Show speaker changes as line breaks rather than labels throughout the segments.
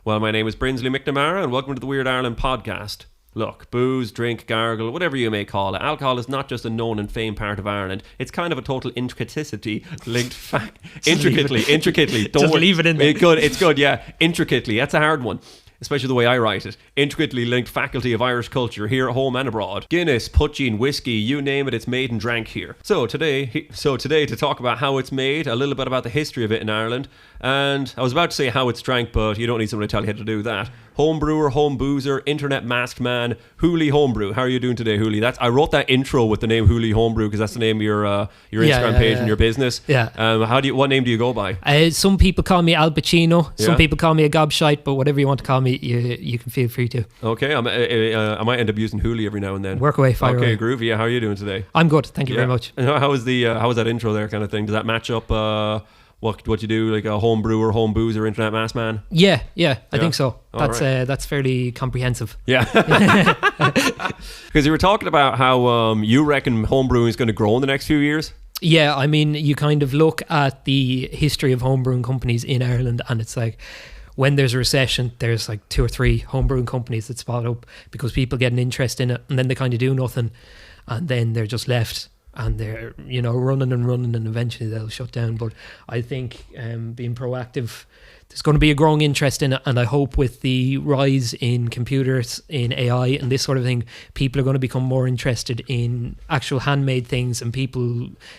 Well, my name is Brinsley McNamara and welcome to the Weird Ireland podcast. Look, booze, drink, gargle, whatever you may call it, alcohol is not just a known and famed part of Ireland. It's kind of a total intricatity linked fact. Intricately. Don't
just leave it in there.
It's good, yeah. Intricately. That's a hard one. Especially the way I write it. Intricately linked faculty of Irish culture here at home and abroad. Guinness, poitín, whiskey, you name it, it's made and drank here. So today to talk about how it's made, a little bit about the history of it in Ireland, and I was about to say how it's drank, but you don't need someone to tell you how to do that. Homebrewer, home boozer, internet masked man, Hooley Homebrew. How are you doing today, Hooley? I wrote that intro with the name Hooley Homebrew because that's the name of your Instagram page and your business.
Yeah.
What name do you go by?
Some people call me Al Pacino. Some
Yeah.
people call me a gobshite, but whatever you want to call me, you can feel free to.
Okay, I might end up using Hooley every now and then.
Work away, fire
Okay,
away.
groovy. Yeah, how are you doing today?
I'm good, thank you very much.
And how was that intro there kind of thing? Does that match up what you do, like a home brewer, home boozer, internet mass man?
Yeah, I think so.
All
That's fairly comprehensive.
Yeah. Because you were talking about how you reckon homebrewing is going to grow in the next few years.
Yeah, I mean, you kind of look at the history of homebrewing companies in Ireland and it's like, when there's a recession, there's like 2 or 3 homebrewing companies that spot up because people get an interest in it and then they kind of do nothing and then they're just left and they're, running and eventually they'll shut down. But I think being proactive, there's going to be a growing interest in it, and I hope with the rise in computers, in AI and this sort of thing, people are going to become more interested in actual handmade things and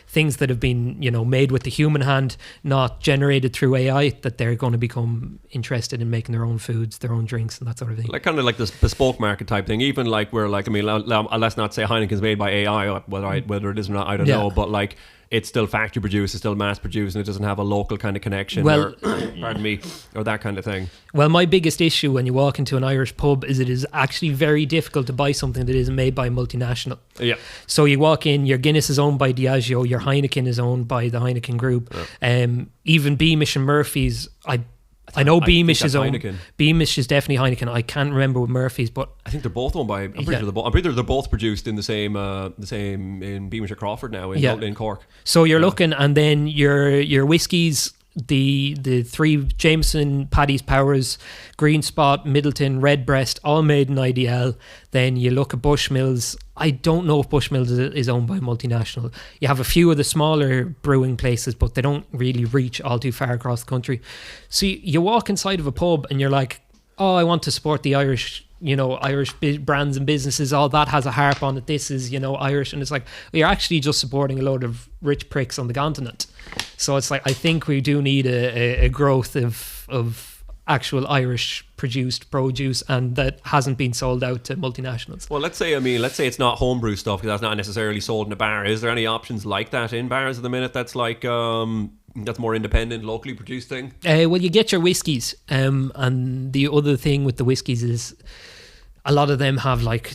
things that have been, made with the human hand, not generated through AI, that they're going to become interested in making their own foods, their own drinks and that sort of thing.
Like kind of like this bespoke market type thing, even like where like, I mean, let's not say Heineken's made by AI, whether it is or not, I don't know, but like it's still factory produced, it's still mass produced, and it doesn't have a local kind of connection or that kind of thing.
Well, my biggest issue when you walk into an Irish pub is it is actually very difficult to buy something that isn't made by a multinational.
Yeah.
So you walk in, your Guinness is owned by Diageo, your Heineken is owned by the Heineken Group. Yeah. Even Beamish and Murphy's, I know Beamish is owned.
Heineken.
Beamish is definitely Heineken. I can't remember with Murphy's, but
I think they're both owned by. I'm pretty sure they're both produced in the same in Beamish or Crawford now in Cork.
So you're looking, and then your whiskies, the 3 Jameson, Paddy's Powers, Green Spot, Middleton, Redbreast, all made in IDL. Then you look at Bushmills. I don't know if Bushmills is owned by a multinational. You have a few of the smaller brewing places, but they don't really reach all too far across the country. So you walk inside of a pub and you're like, oh, I want to support the Irish, Irish brands and businesses. All that has a harp on it. This is, Irish. And it's like, well, you're actually just supporting a load of rich pricks on the continent. So it's like, I think we do need a growth of actual Irish produced produce, and that hasn't been sold out to multinationals.
Well, let's say it's not homebrew stuff because that's not necessarily sold in a bar. Is there any options like that in bars at the minute that's like that's more independent, locally produced thing?
Well, you get your whiskies, and the other thing with the whiskies is a lot of them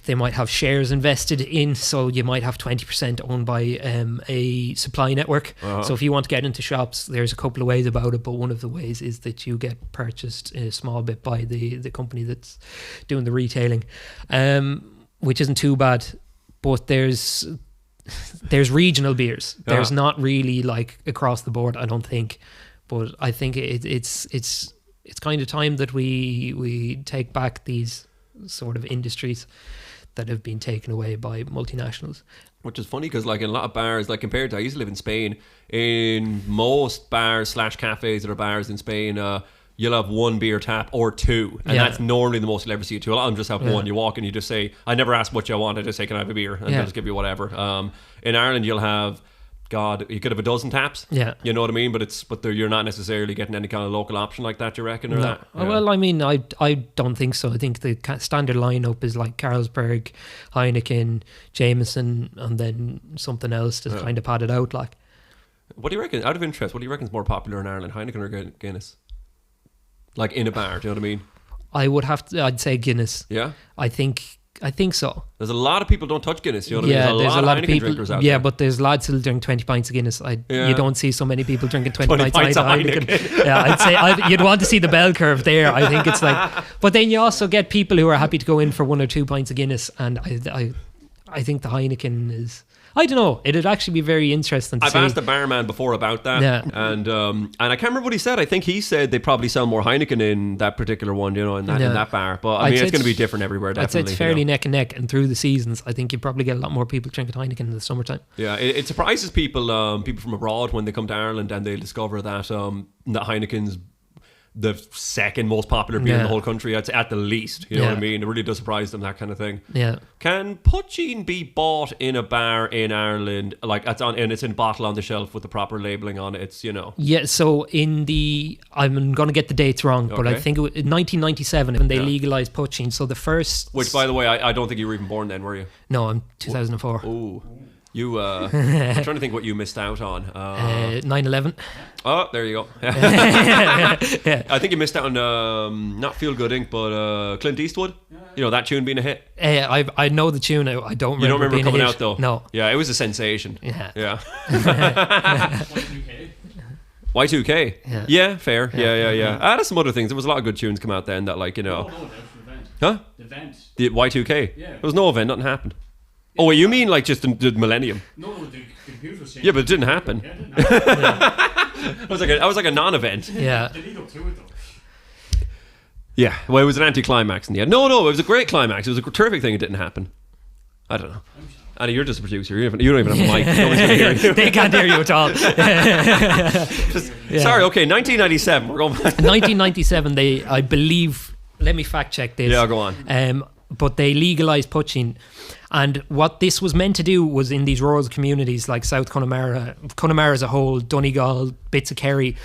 they might have shares invested in, so you might have 20% owned by a supply network. Uh-huh. So if you want to get into shops, there's a couple of ways about it, but one of the ways is that you get purchased a small bit by the company that's doing the retailing, which isn't too bad. But there's regional beers. There's not really like across the board, I don't think. But I think it's kind of time that we take back these sort of industries that have been taken away by multinationals.
Which is funny because like in a lot of bars, like compared to I used to live in Spain, in most bars / cafes that are bars in Spain, you'll have 1 beer tap or 2, and that's normally the most you'll ever see. 2. A lot of them just have 1. You walk and you just say, I never ask what you want, I just say, can I have a beer? And they'll just give you whatever. In Ireland you'll have, you could have a dozen taps. Yeah, you know what I mean. But you're not necessarily getting any kind of local option like that. You reckon, or that? Yeah.
Well, I mean, I don't think so. I think the standard lineup is like Carlsberg, Heineken, Jameson, and then something else to kind of pad it out. Like,
what do you reckon? Out of interest, what do you reckon is more popular in Ireland, Heineken or Guinness? Like in a bar, do you know what I mean? I'd say Guinness. Yeah, I think so.
There's
a lot of people don't touch Guinness, you know what I mean? There's a lot of people drinkers out there.
But there's lads who'll drink 20 pints of Guinness. You don't see so many people drinking 20 pints of Heineken. Yeah, I'd say you'd want to see the bell curve there. I think it's like, but then you also get people who are happy to go in for 1 or 2 pints of Guinness, and I think the Heineken is, I don't know. It'd actually be very interesting to
I've
see.
asked the barman before about that,
Yeah.
and I can't remember what he said. I think he said they probably sell more Heineken in that particular one, in that bar. But I mean, it's going to be different everywhere. Definitely,
I'd say it's fairly neck and neck, and through the seasons, I think you probably get a lot more people drinking Heineken in the summertime.
Yeah, it surprises people from abroad when they come to Ireland and they discover that Heineken's the second most popular beer in the whole country at the least. You know what I mean? It really does surprise them, that kind of thing.
Yeah.
Can poitín be bought in a bar in Ireland, like it's in bottle on the shelf with the proper labelling on it? It's,
Yeah, so I'm going to get the dates wrong, but I think it was in 1997 when they legalised poitín. So the first...
Which, by the way, I don't think you were even born then, were you?
No, I'm 2004.
Oh. You, I'm trying to think what you missed out on.
9/11.
Oh, there you go. I think you missed out on not Feel Good Inc., but Clint Eastwood. That tune being a hit.
I know the tune. I don't remember.
You don't remember
being
coming
a hit.
out though?
No.
Yeah, it was a sensation.
Yeah.
Y2K. Yeah, fair. Yeah. There's some other things. There was a lot of good tunes come out then that, like,
No,
Huh?
the event.
The Y2K.
Yeah.
There was no event. Nothing happened. Oh, wait, you mean like just the millennium?
No, the computer was changed.
Yeah, but it didn't happen.
Yeah, it didn't happen.
I was like a non-event.
Yeah.
The lead up to it, though.
Yeah, well, it was an anti-climax in the end. No, it was a great climax. It was a terrific thing. It didn't happen. I don't know. Annie, you're just a producer. You don't even have a mic. No one's gonna hear you.
They can't hear you at all.
Sorry, okay, 1997. We're going back.
1997, I believe, let me fact check this.
Yeah, go on.
But they legalised poitín. And what this was meant to do was in these rural communities like South Connemara as a whole, Donegal, bits of Kerry,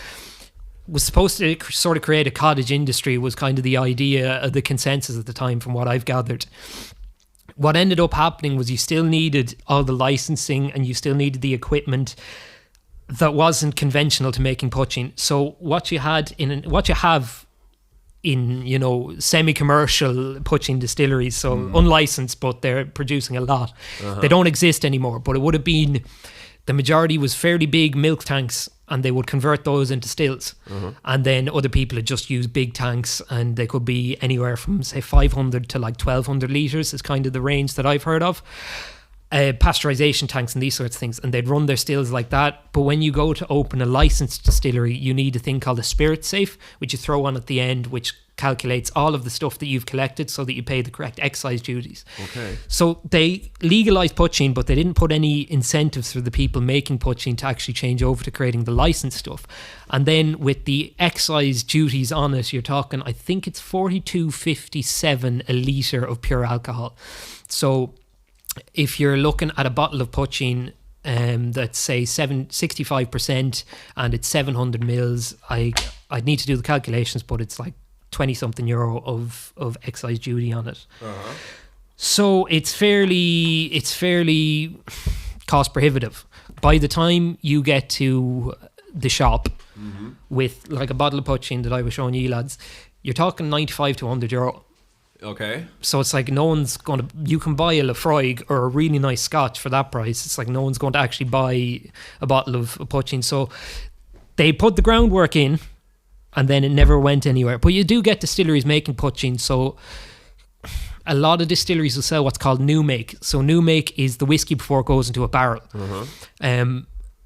was supposed to sort of create a cottage industry, was kind of the idea, the consensus at the time from what I've gathered. What ended up happening was you still needed all the licensing and you still needed the equipment that wasn't conventional to making poitín. So what you have in semi-commercial poitín distilleries, so unlicensed, but they're producing a lot. They don't exist anymore, but it would have been, the majority was fairly big milk tanks, and they would convert those into stills. And then other people had just used big tanks, and they could be anywhere from, say, 500 to like 1,200 litres is kind of the range that I've heard of. Pasteurization tanks and these sorts of things, and they'd run their stills like that. But when you go to open a licensed distillery, you need a thing called a spirit safe, which you throw on at the end, which calculates all of the stuff that you've collected so that you pay the correct excise duties.
Okay.
So they legalised poitín, but they didn't put any incentives for the people making poitín to actually change over to creating the licensed stuff. And then with the excise duties on it, you're talking, I think it's 42.57 a litre of pure alcohol. So if you're looking at a bottle of poitín that's say 65% and it's 700 mils, I'd need to do the calculations, but it's like 20 something euro of excise duty on it. So it's fairly cost prohibitive. By the time you get to the shop with like a bottle of poitín that I was showing you lads, you're talking 95 to 100 euro.
Okay.
So it's like no one's going to... You can buy a Lafroig or a really nice scotch for that price. It's like no one's going to actually buy a bottle of poitín. So they put the groundwork in and then it never went anywhere. But you do get distilleries making poitín. So a lot of distilleries will sell what's called new make. So new make is the whiskey before it goes into a barrel.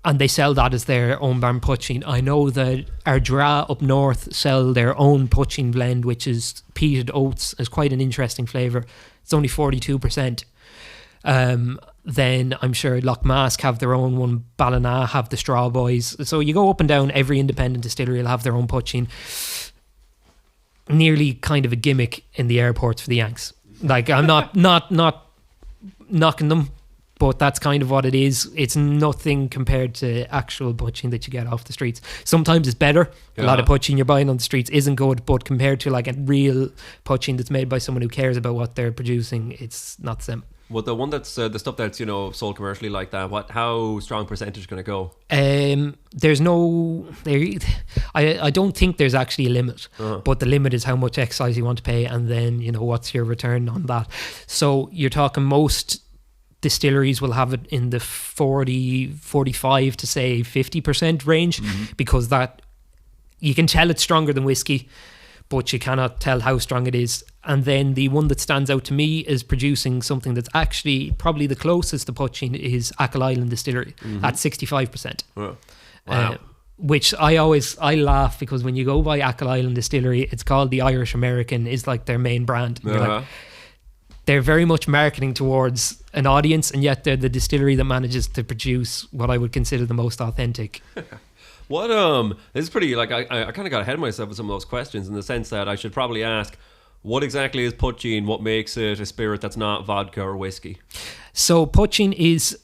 And they sell that as their own brand poitín. I know that Ardra up north sell their own poitín blend, which is peated oats. It's quite an interesting flavour. It's only 42%. Then I'm sure Lochmask have their own one. Ballina have the Straw Boys. So you go up and down, every independent distillery will have their own poitín. Nearly kind of a gimmick in the airports for the Yanks. Like, I'm not knocking them, but that's kind of what it is. It's nothing compared to actual poitín that you get off the streets. Sometimes it's better. A lot of poitín you're buying on the streets isn't good, but compared to like a real poitín that's made by someone who cares about what they're producing, it's not the same.
Well, the one that's the stuff that's sold commercially like that, how strong percentage going to go?
There's no I don't think there's actually a limit, but the limit is how much excise you want to pay, and then what's your return on that. So you're talking most distilleries will have it in the 45 to say 50% range, because that you can tell it's stronger than whiskey, but you cannot tell how strong it is. And then the one that stands out to me is producing something that's actually probably the closest to poitín is Achill Island Distillery at 65%.
Oh, wow.
Which I laugh, because when you go by Achill Island Distillery, it's called the Irish American, is like their main brand. And you're like, they're very much marketing towards an audience, and yet they're the distillery that manages to produce what I would consider the most authentic.
What this is pretty, like, I kind of got ahead of myself with some of those questions, in the sense that I should probably ask, what exactly is poitín? What makes it a spirit that's not vodka or whiskey?
So poitín is,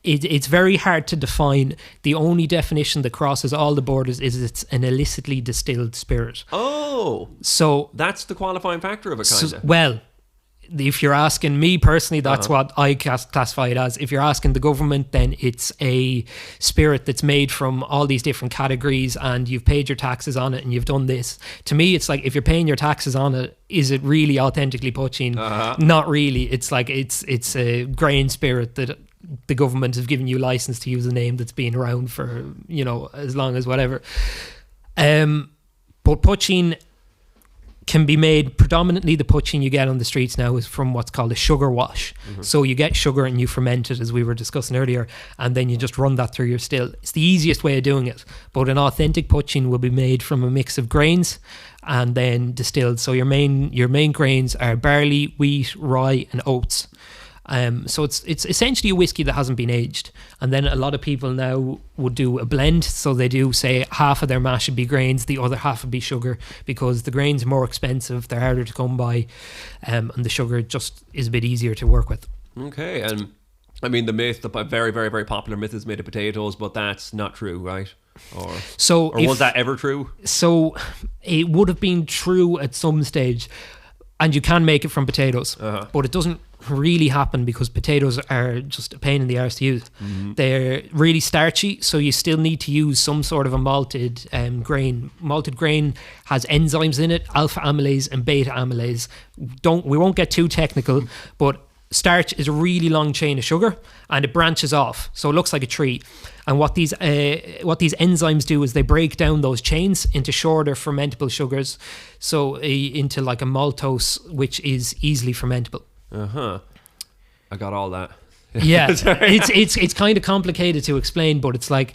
it's very hard to define. The only definition that crosses all the borders is it's an illicitly distilled spirit.
Oh,
so
that's the qualifying factor of it, kind of.
Well, if you're asking me personally, that's what I classify it as. If you're asking the government, then it's a spirit that's made from all these different categories, and you've paid your taxes on it, and you've done this. To me, it's like, if you're paying your taxes on it, is it really authentically poitín? Not really. It's like it's a grain spirit that the government has given you license to use a name that's been around for, as long as whatever. But poitín can be made, predominantly the poitín you get on the streets now is from what's called a sugar wash. So you get sugar and you ferment it, as we were discussing earlier, and then you just run that through your still. It's the easiest way of doing it. But an authentic poitín will be made from a mix of grains and then distilled. So your main grains are barley, wheat, rye and oats. So it's essentially a whiskey that hasn't been aged. And then a lot of people now would do a blend. So they do say half of their mash would be grains, the other half would be sugar, because the grains are more expensive, they're harder to come by, and the sugar just is a bit easier to work with.
Okay, and I mean, the very, very, very popular myth is made of potatoes, but that's not true, right? Or was that ever true? So it would have been true at some stage, and you can make it from potatoes, but it doesn't really happen because potatoes are just a pain in the arse to use. They're really starchy, so you still need to use some sort of a malted grain. Malted grain has enzymes in it, alpha amylase and beta amylase. We won't get too technical, but starch is a really long chain of sugar, and it branches off, so it looks like a tree. And what these enzymes do is they break down those chains into shorter fermentable sugars, so into like a maltose, which is easily fermentable. I got all that.
Yeah, it's kind of complicated to explain, but it's like,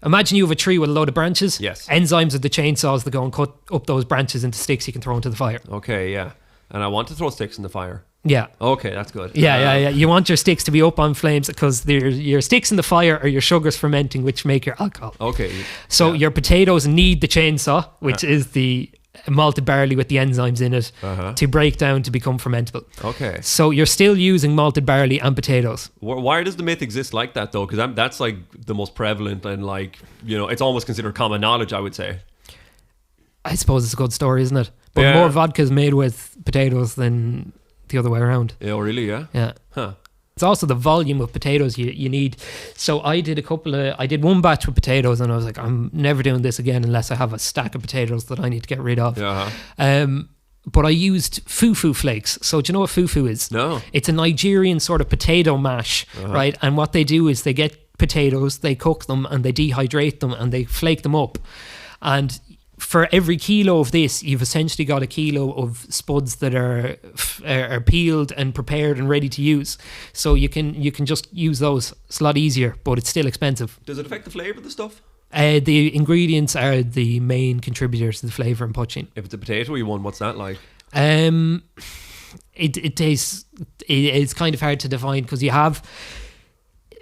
imagine you have a tree with a load of branches.
Yes.
Enzymes are the chainsaws that go and cut up those branches into sticks you can throw into the fire.
Okay, yeah. And I want to throw sticks in the fire.
Yeah.
Okay, that's good.
Yeah. You want your sticks to be up on flames, because your sticks in the fire are your sugars fermenting, which make your alcohol.
Okay.
So your potatoes need the chainsaw, which is the malted barley with the enzymes in it, to break down to become fermentable.
Okay.
So you're still using malted barley and potatoes.
Why does the myth exist like that, though? Because that's like the most prevalent, and like, it's almost considered common knowledge, I would say.
I suppose it's a good story, isn't it? But more vodka is made with potatoes than the other way around.
Oh, really? Yeah.
Yeah.
Huh.
It's also the volume of potatoes you need. So I did one batch with potatoes, and I was like, I'm never doing this again unless I have a stack of potatoes that I need to get rid of. But I used fufu flakes. So do you know what fufu is?
No.
It's a Nigerian sort of potato mash, right? And what they do is they get potatoes, they cook them, and they dehydrate them, and they flake them up. And for every kilo of this, you've essentially got a kilo of spuds that are peeled and prepared and ready to use. So you can just use those. It's a lot easier, but it's still expensive.
Does it affect the flavour of the stuff?
The ingredients are the main contributors to the flavour in poitín.
If it's a potato-y one, what's that like?
It tastes. It's kind of hard to define, because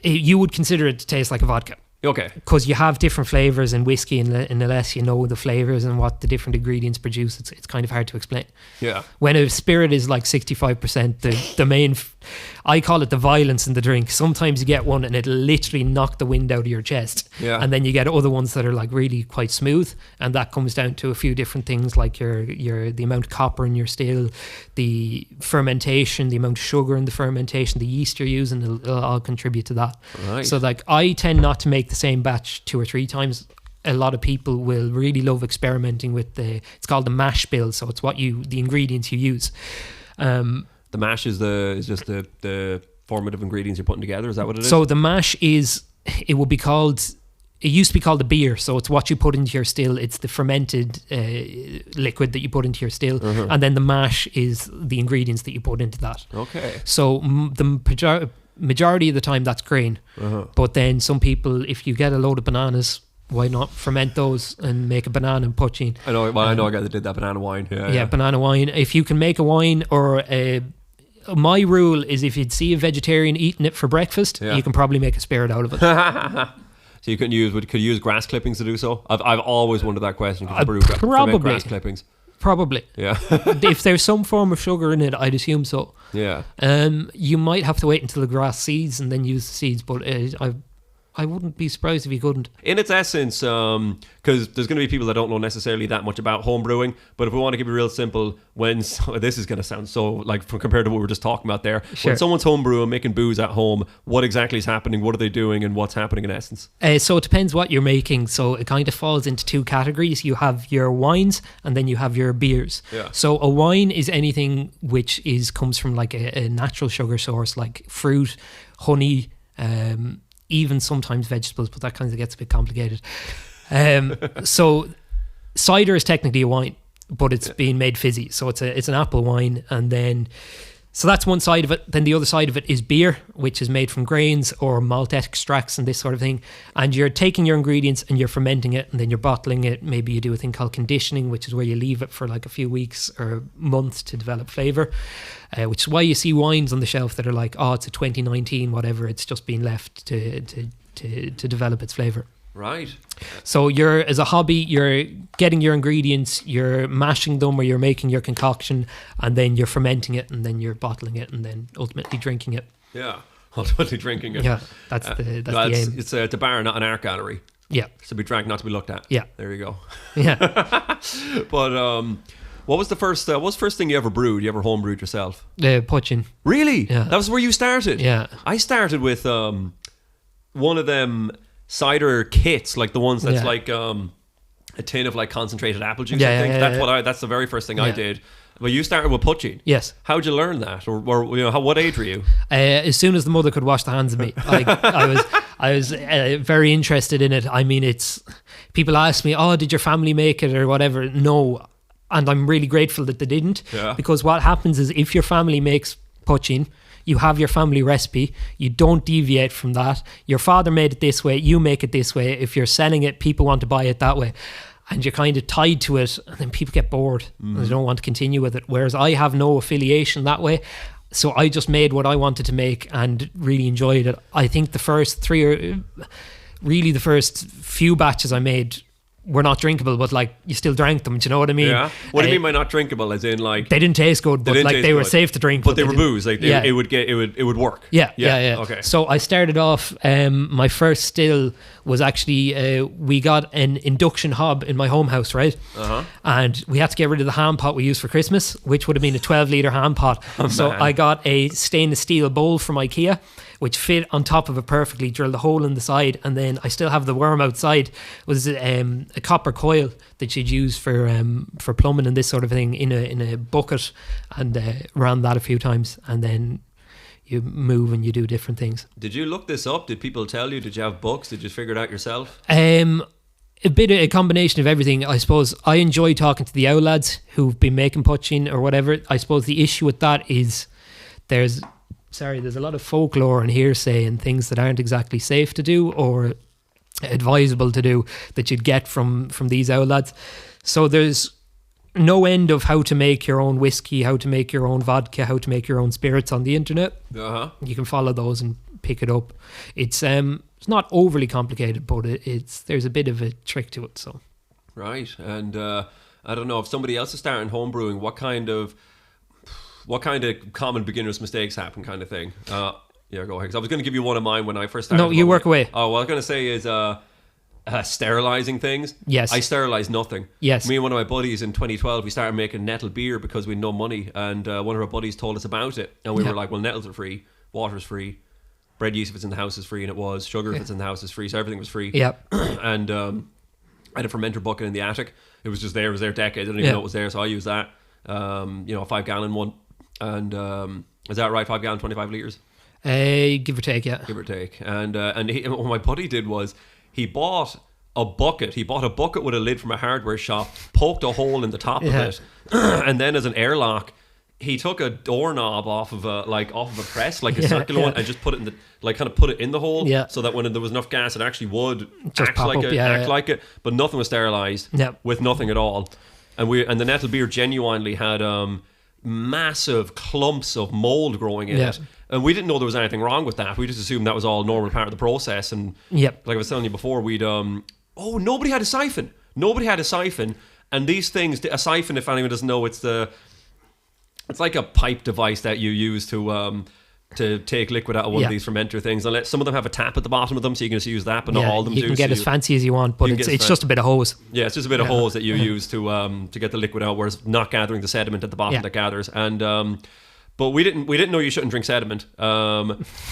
you would consider it to taste like a vodka.
Okay.
Because you have different flavours in whiskey, and unless you know the flavours and what the different ingredients produce, it's kind of hard to explain.
Yeah.
When a spirit is like 65%, the main, I call it the violence in the drink. Sometimes you get one and it'll literally knock the wind out of your chest.
Yeah.
And then you get other ones that are like really quite smooth, and that comes down to a few different things, like the amount of copper in your still, the fermentation, the amount of sugar in the fermentation, the yeast you're using, it'll all contribute to that.
Right.
So like, I tend not to make the same batch 2 or 3 times. A lot of people will really love experimenting with it's called the mash bill. So it's the ingredients you use.
The mash is just the formative ingredients you're putting together. Is that what it is?
So the mash it would be called it used to be called a beer, so it's what you put into your still. It's the fermented liquid that you put into your still, and then the mash is the ingredients that you put into that.
Okay.
So the majority of the time that's grain, but then some people, if you get a load of bananas, why not ferment those and make a banana and poitín?
I know. Well, I know a guy that did that banana wine.
Yeah, banana wine. If you can make a wine or my rule is if you'd see a vegetarian eating it for breakfast, you can probably make a spirit out of it.
So you could use grass clippings to do so. I've always wondered that question.
Probably
grass clippings.
Probably.
Yeah.
If there's some form of sugar in it, I'd assume so.
Yeah.
You might have to wait until the grass seeds and then use the seeds, but I wouldn't be surprised if you couldn't.
In its essence, because there's going to be people that don't know necessarily that much about home brewing, but if we want to keep it real simple, this is going to sound so like compared to what we were just talking about there.
Sure.
When someone's home brewing, making booze at home, what exactly is happening? What are they doing, and what's happening in essence?
So it depends what you're making. So it kind of falls into two categories. You have your wines, and then you have your beers.
Yeah.
So a wine is anything which comes from like a natural sugar source, like fruit, honey, even sometimes vegetables, but that kind of gets a bit complicated. So cider is technically a wine, but it's being made fizzy. So it's an apple wine, and then so that's one side of it. Then the other side of it is beer, which is made from grains or malt extracts and this sort of thing. And you're taking your ingredients and you're fermenting it, and then you're bottling it. Maybe you do a thing called conditioning, which is where you leave it for like a few weeks or months to develop flavour. Which is why you see wines on the shelf that are like, oh, it's a 2019 whatever. It's just been left to develop its flavour.
Right.
So you're, as a hobby, you're getting your ingredients, you're mashing them, or you're making your concoction, and then you're fermenting it, and then you're bottling it, and then ultimately drinking it.
Yeah, ultimately drinking it.
Yeah, that's the aim.
It's a bar, not an art gallery.
Yeah.
It's to be drank, not to be looked at.
Yeah.
There you go.
Yeah.
But what was the first? What was the first thing you ever brewed? You ever home brewed yourself?
Poitín.
Really?
Yeah.
That was where you started.
Yeah.
I started with one of them cider kits, like the ones that's like a tin of like concentrated apple juice. I think that's the very first thing I did. But you started with poitín.
Yes.
How'd you learn that, or what age were you?
As soon as the mother could wash the hands of me, I was very interested in it. I mean, it's people ask me, "Oh, did your family make it or whatever?" No, and I'm really grateful that they didn't.
Yeah.
Because what happens is if your family makes poitín, you have your family recipe. You don't deviate from that. Your father made it this way. You make it this way. If you're selling it, people want to buy it that way. And you're kind of tied to it. And then people get bored. And they don't want to continue with it. Whereas I have no affiliation that way. So I just made what I wanted to make and really enjoyed it. I think the first few batches I made were not drinkable, but like you still drank them. Do you know what I mean?
Yeah. What do you mean by not drinkable? As in like
they didn't taste good, but like they were safe to drink.
But they were booze. Like it would work.
Yeah.
Okay.
So I started off. My first still was actually we got an induction hob in my home house, right? And we had to get rid of the ham pot we used for Christmas, which would have been a 12-litre ham pot. So I got a stainless steel bowl from IKEA, which fit on top of it perfectly, drilled a hole in the side, and then I still have the worm outside. It was a copper coil that you'd use for plumbing and this sort of thing in a bucket, and ran that a few times, and then you move and you do different things.
Did you look this up? Did people tell you? Did you have books? Did you figure it out yourself?
A bit of a combination of everything. I suppose I enjoy talking to the owl lads who've been making poitín or whatever. I suppose the issue with that is there's a lot of folklore and hearsay and things that aren't exactly safe to do or advisable to do that you'd get from these owl lads. So there's no end of how to make your own whiskey, how to make your own vodka, how to make your own spirits on the internet. You can follow those and pick it up. It's not overly complicated, but there's a bit of a trick to it. So
right. And I don't know if somebody else is starting home brewing, what kind of common beginner's mistakes happen, kind of thing. Yeah, go ahead. 'Cause I was going to give you one of mine when I first started.
No, you work away.
Oh, what I was going to say is sterilizing things.
Yes.
I sterilized nothing.
Yes.
Me and one of my buddies in 2012, we started making nettle beer because we had no money, and one of our buddies told us about it, and we were like, well, nettles are free, water's free, bread yeast if it's in the house is free, and it was, sugar if it's in the house is free, so everything was free.
Yep.
And I had a fermenter bucket in the attic. It was just there. It was there decades. I didn't even know it was there, so I used that. A 5-gallon one. And is that right? 5 gallon, 25 litres?
Give or take, yeah.
Give or take. And what my buddy did was he bought a bucket. He bought a bucket with a lid from a hardware shop, poked a hole in the top of it, and then as an airlock, he took a doorknob off of a press, like a circular one, and just put it in the kind of put it in the hole, so that when there was enough gas, it actually would
just
act like it. But nothing was sterilized with nothing at all. And the nettle beer genuinely had massive clumps of mold growing in it. And we didn't know there was anything wrong with that. We just assumed that was all normal part of the process. And like I was telling you before, we'd nobody had a siphon. And these things, a siphon, if anyone doesn't know, it's like a pipe device that you use to take liquid out of one of these fermenter things. And some of them have a tap at the bottom of them, so you can just use that, but not all of them do.
You can get as fancy as you want, but it's just a bit of hose.
Yeah, it's just a bit of hose that you use to get the liquid out, whereas not gathering the sediment at the bottom that gathers. And but we didn't know you shouldn't drink sediment.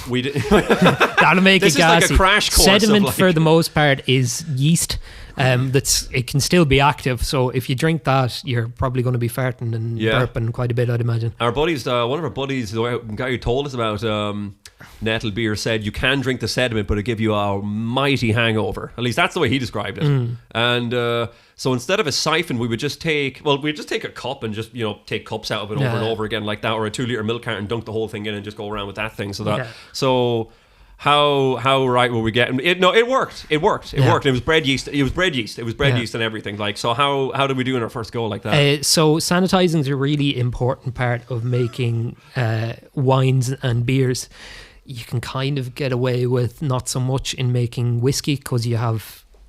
We didn't.
That'll make it gassy.
This is like a crash course.
Sediment, for the most part, is yeast. It can still be active. So if you drink that, you're probably going to be farting and burping quite a bit, I'd imagine.
Our buddies, one of our buddies, the guy who told us about nettle beer, said you can drink the sediment, but it'll give you a mighty hangover. At least that's the way he described it. And so instead of a siphon, we'd just take a cup and just take cups out of it over and over again like that, or a 2-liter milk carton, dunk the whole thing in and just go around with that thing. So how right were we getting it? No, it worked. It worked. It was bread yeast. It was bread yeast and everything. Like, so how did we do in our first go like that?
So sanitizing is a really important part of making wines and beers. You can kind of get away with not so much in making whiskey, because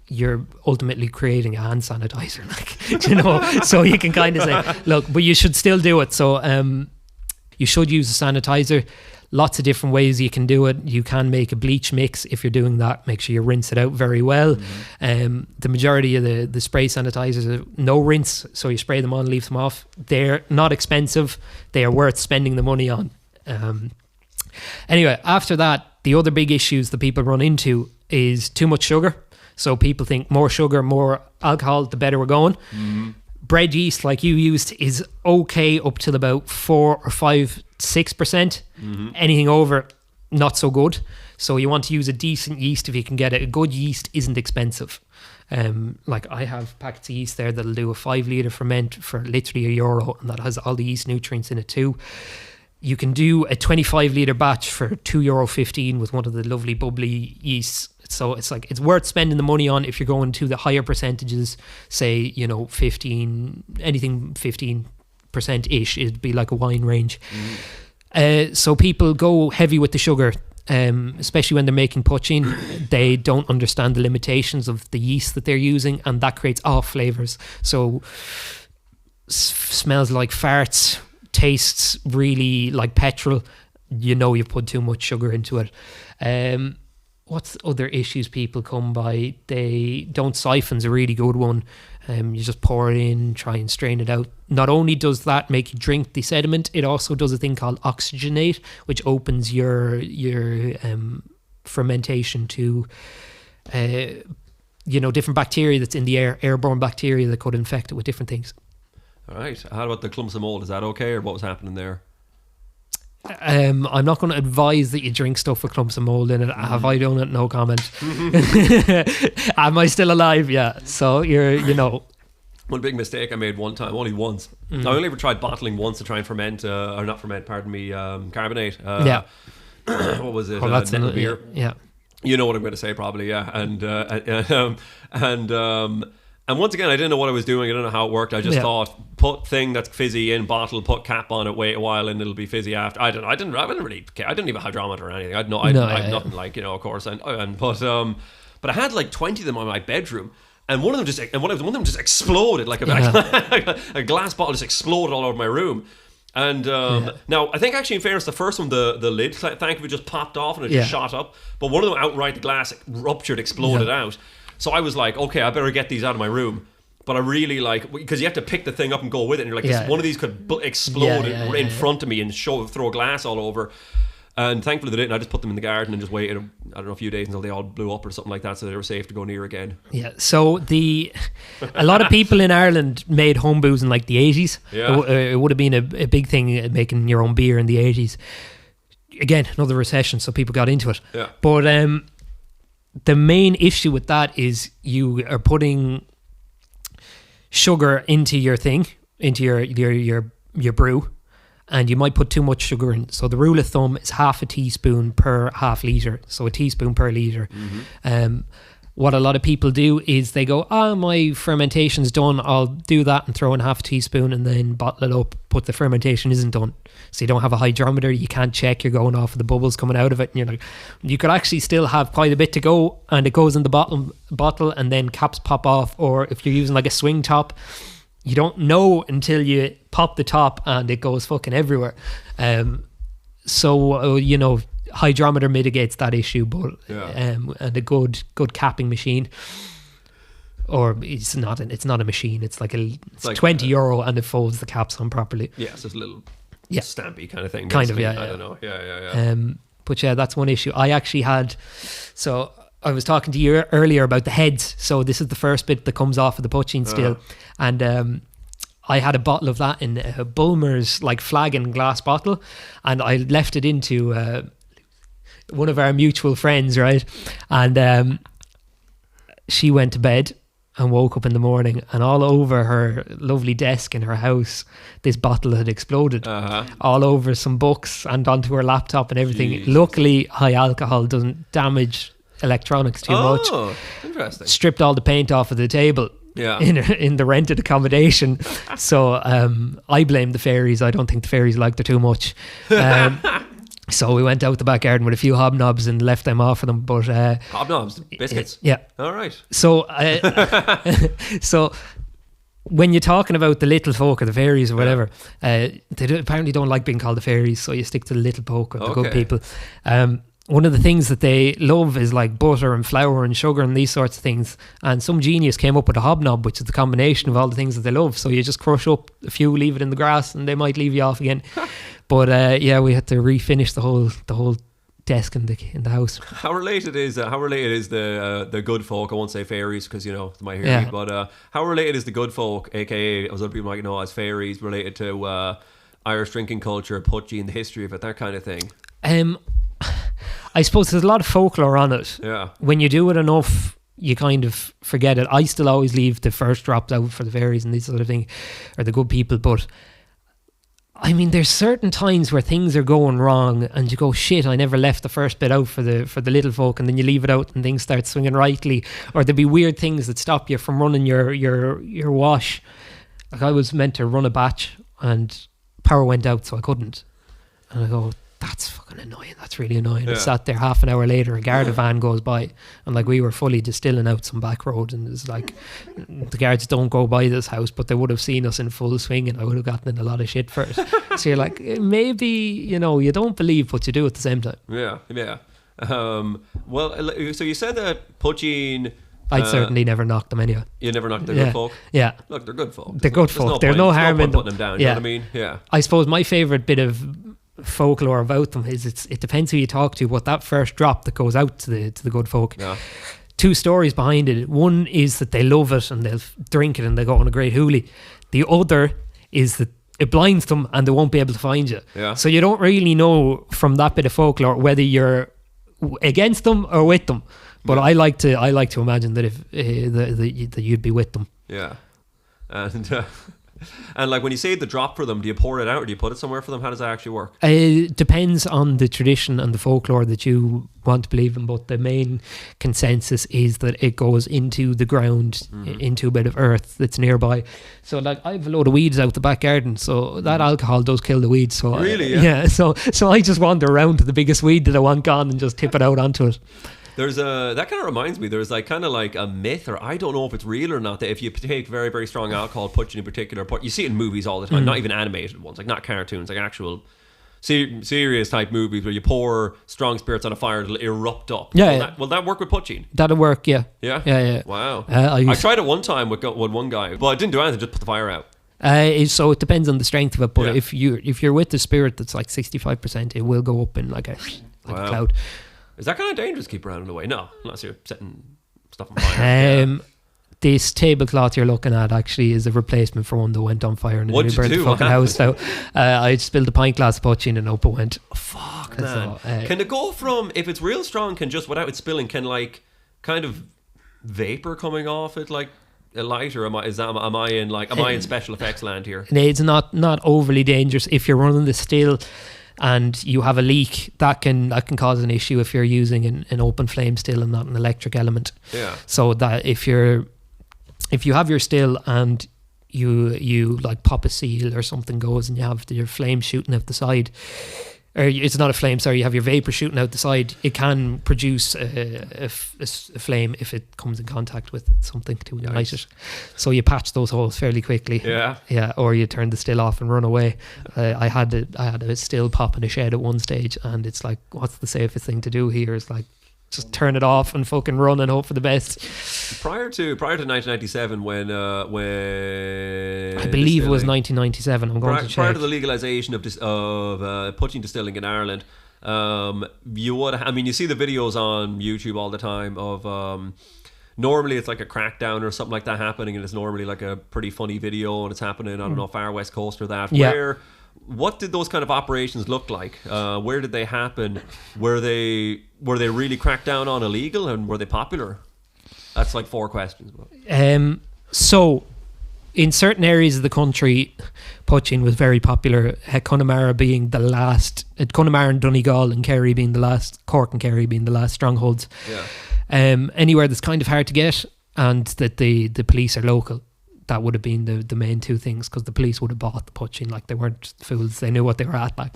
you're ultimately creating a hand sanitizer, so you can kind of say, look, but you should still do it. So you should use a sanitizer. Lots of different ways you can do it. You can make a bleach mix. If you're doing that, make sure you rinse it out very well. The majority of the spray sanitizers are no rinse, so you spray them on, leave them off. They're not expensive. They are worth spending the money on. Anyway, after that, the other big issues that people run into is too much sugar. So people think more sugar, more alcohol, the better we're going. Bread yeast, like you used, is okay up till about 4 or 5, 6%. Anything over, not so good. So you want to use a decent yeast if you can get it. A good yeast isn't expensive. Like I have packets of yeast there that'll do a 5-litre ferment for literally €1, and that has all the yeast nutrients in it too. You can do a 25-litre batch for €2.15 with one of the lovely bubbly yeasts. So it's worth spending the money on if you're going to the higher percentages, say, 15, anything 15%-ish, it'd be like a wine range. So people go heavy with the sugar, especially when they're making poitín. They don't understand the limitations of the yeast that they're using, and that creates off flavours. So smells like farts, tastes really like petrol. You've put too much sugar into it. What's other issues people come by? They don't. Siphon's a really good one. You just pour it in, try and strain it out. Not only does that make you drink the sediment, it also does a thing called oxygenate, which opens your fermentation to different bacteria that's in the air, airborne bacteria that could infect it with different things.
All right. How about the clumps of mold? Is that okay, or what was happening there?
I'm not going to advise that you drink stuff with clumps of mold in it. Have I done it? No comment. Am I still alive? Yeah. So
One big mistake I made one time, only once. I only ever tried bottling once to try and ferment, or not ferment, pardon me, carbonate. What was it? Nettle beer.
Yeah.
You know what I'm going to say, probably. Yeah. And once again, I didn't know what I was doing. I didn't know how it worked. I just thought, put thing that's fizzy in bottle, put cap on it, wait a while, and it'll be fizzy after. I didn't really care. I didn't even hydrometer or anything. I had nothing of course. But I had like 20 of them in my bedroom, and one of them just exploded like a glass bottle just exploded all over my room. And now I think actually, in fairness, the first one, the lid, thankfully, just popped off and it just shot up. But one of them outright, the glass ruptured, exploded out. So I was like, okay, I better get these out of my room. But I really because you have to pick the thing up and go with it. And you're like, one of these could explode in front of me and throw glass all over. And thankfully they didn't. I just put them in the garden and just waited, I don't know, a few days until they all blew up or something like that, so they were safe to go near again. Yeah.
So a lot of people in Ireland made home brews in like the 80s. Yeah. It would have been a big thing, making your own beer in the 80s. Again, another recession, so people got into it.
Yeah.
But the main issue with that is you are putting sugar into your thing, into your brew, and you might put too much sugar in. So the rule of thumb is half a teaspoon per half litre, so a teaspoon per litre. What a lot of people do is they go, my fermentation's done, I'll do that and throw in half a teaspoon and then bottle it up, but the fermentation isn't done. So you don't have a hydrometer, you can't check, you're going off of the bubbles coming out of it, and you're like, you could actually still have quite a bit to go, and it goes in the bottle and then caps pop off. Or if you're using like a swing top, you don't know until you pop the top and it goes fucking everywhere. Hydrometer mitigates that issue, but and a good capping machine, or it's not a machine. It's like it's like €20 and it folds the caps on properly.
Yeah, so it's a little stampy kind of thing.
Kind of,
I don't know. Yeah.
But yeah, that's one issue. I actually had. So I was talking to you earlier about the heads. So this is the first bit that comes off of the poitín still, and I had a bottle of that in a Bulmer's like flagon glass bottle, and I left it into one of our mutual friends, right? And she went to bed and woke up in the morning, and all over her lovely desk in her house, this bottle had exploded all over some books and onto her laptop and everything.
Jesus.
Luckily, high alcohol doesn't damage electronics too much.
Interesting.
Stripped all the paint off of the table.
Yeah.
In the rented accommodation. So I blame the fairies. I don't think the fairies liked her too much. So we went out the back garden with a few hobnobs and left them off for them. But
hobnobs, biscuits.
Yeah.
All right.
So so when you're talking about the little folk or the fairies or whatever, apparently don't like being called the fairies. So you stick to the little folk or the good people. One of the things that they love is like butter and flour and sugar and these sorts of things. And some genius came up with a hobnob, which is the combination of all the things that they love. So you just crush up a few, leave it in the grass, and they might leave you off again. But we had to refinish the whole desk in the house.
How related is the good folk? I won't say fairies because they might hear me. But how related is the good folk, aka as other people might know as fairies, related to Irish drinking culture, poitín, the history of it, that kind of thing?
I suppose there's a lot of folklore on it.
Yeah.
When you do it enough, you kind of forget it. I still always leave the first drops out for the fairies and this sort of thing, or the good people. But I mean, there's certain times where things are going wrong, and you go, "Shit, I never left the first bit out for the little folk," and then you leave it out, and things start swinging rightly, or there'll be weird things that stop you from running your wash. Like I was meant to run a batch, and power went out, so I couldn't, and I go, that's fucking annoying. That's really annoying. I sat there half an hour later, a Garda van goes by, and like we were fully distilling out some back road, and it's like the guards don't go by this house, but they would have seen us in full swing, and I would have gotten in a lot of shit for it. So you're like, maybe you don't believe what you do at the same time.
Yeah. Well, so you said that poitín.
I'd certainly never knock them anyway.
You never knocked the good folk?
Yeah.
Look, they're good folk.
They're good folk. There's no harm in them.
Putting them down. You know what I mean? Yeah.
I suppose my favourite bit of folklore about them is it depends who you talk to, but that first drop that goes out to the good folk.
Yeah.
Two stories behind it. One is that they love it and they'll drink it and they go on a great hoolie. The other is that it blinds them and they won't be able to find you.
Yeah.
So you don't really know from that bit of folklore whether you're against them or with them. But I like to imagine that if that you'd be with them.
Yeah. And like when you say the drop for them, do you pour it out or do you put it somewhere for them? How does that actually work?
It depends on the tradition and the folklore that you want to believe in, but the main consensus is that it goes into the ground, into a bit of earth that's nearby. So like I have a load of weeds out the back garden, so that alcohol does kill the weeds. So
really,
so I just wander around to the biggest weed that I want gone and just tip it out onto it.
That kind of reminds me, there's like kind of like a myth, or I don't know if it's real or not, that if you take very, very strong alcohol, poitín in particular, you see it in movies all the time, not even animated ones, like not cartoons, like actual serious type movies where you pour strong spirits on a fire, it'll erupt up. Will that work with poitín?
That'll work, yeah.
Yeah? Wow. I tried it one time with one guy, but I didn't do anything, just put the fire out.
So it depends on the strength of it, but if you're with the spirit that's like 65%, it will go up in like a cloud.
Is that kind of dangerous to keep around in a way? No, unless you're setting stuff on fire.
This tablecloth you're looking at actually is a replacement for one that went on fire and
What'd
it burned
you do?
the fucking house out. I spilled a pint glass of poitín and up it went.
Fuck, man. Can it go from, if it's real strong, can just without it spilling, can like kind of vapor coming off it, like a lighter? Am I in special effects land here?
It's not overly dangerous if you're running the still and you have a leak. That can cause an issue if you're using an open flame still and not an electric element.
Yeah.
So that if you have your still and you like pop a seal or something goes and you have your flame shooting out the side, or it's not a flame, sorry, you have your vapor shooting out the side, it can produce a flame if it comes in contact with something to ignite it. So you patch those holes fairly quickly.
Yeah,
or you turn the still off and run away. I had a still pop in a shed at one stage, and it's like, what's the safest thing to do here? It's like, just turn it off and fucking run and hope for the best.
Prior to 1997, when I
believe it was 1997. I'm going to check.
Prior to the legalization of poitín distilling in Ireland, you would. I mean, you see the videos on YouTube all the time of. Normally, it's like a crackdown or something like that happening, and it's normally like a pretty funny video, and it's happening, I don't know, far west coast or that.
Yeah.
What did those kind of operations look like? Where did they happen? Were they really cracked down on illegal, and were they popular? That's like 4 questions.
So, in certain areas of the country, poitín was very popular. Connemara being the last, Connemara and Donegal and Kerry being the last, Cork and Kerry being the last strongholds.
Yeah.
Anywhere that's kind of hard to get, and that the police are local. That would have been the main 2 things, because the police would have bought the poitín. Like, they weren't fools, they knew what they were at. Like,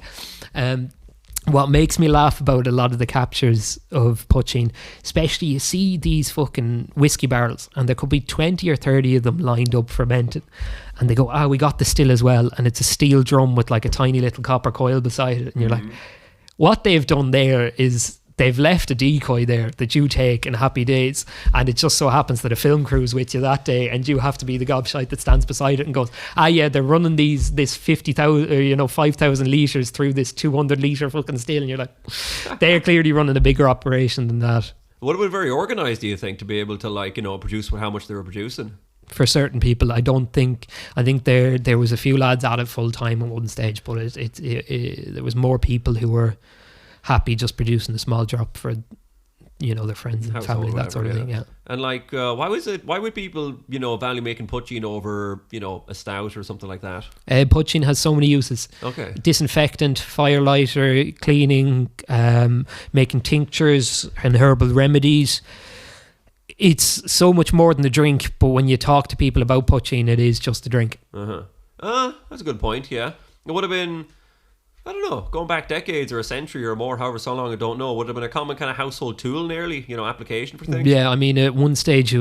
what makes me laugh about a lot of the captures of poitín, especially, you see these fucking whiskey barrels, and there could be 20 or 30 of them lined up fermented, and they go, we got the still as well, and it's a steel drum with like a tiny little copper coil beside it, and you're like, what they've done there is they've left a decoy there that you take in happy days, and it just so happens that a film crew's with you that day, and you have to be the gobshite that stands beside it and goes, they're running this 50,000 5,000 litres through this 200 litre fucking still, and you're like, they're clearly running a bigger operation than that.
Would have been very organised, do you think, to be able to produce how much they were producing?
For certain people, I think there was a few lads at it full time at one stage, but there was more people who were happy just producing a small drop for their friends and
household,
family,
whatever,
that sort of thing. Yeah.
And why would people value making poitín over a stout or something like that?
Poitín has so many uses.
Okay.
Disinfectant, firelighter, cleaning, making tinctures and herbal remedies. It's so much more than a drink, but when you talk to people about poitín, it is just a drink.
That's a good point. Yeah, it would have been, I don't know, going back decades or a century or more, however so long, I don't know, would have been a common kind of household tool nearly, application for things.
Yeah, I mean, at one stage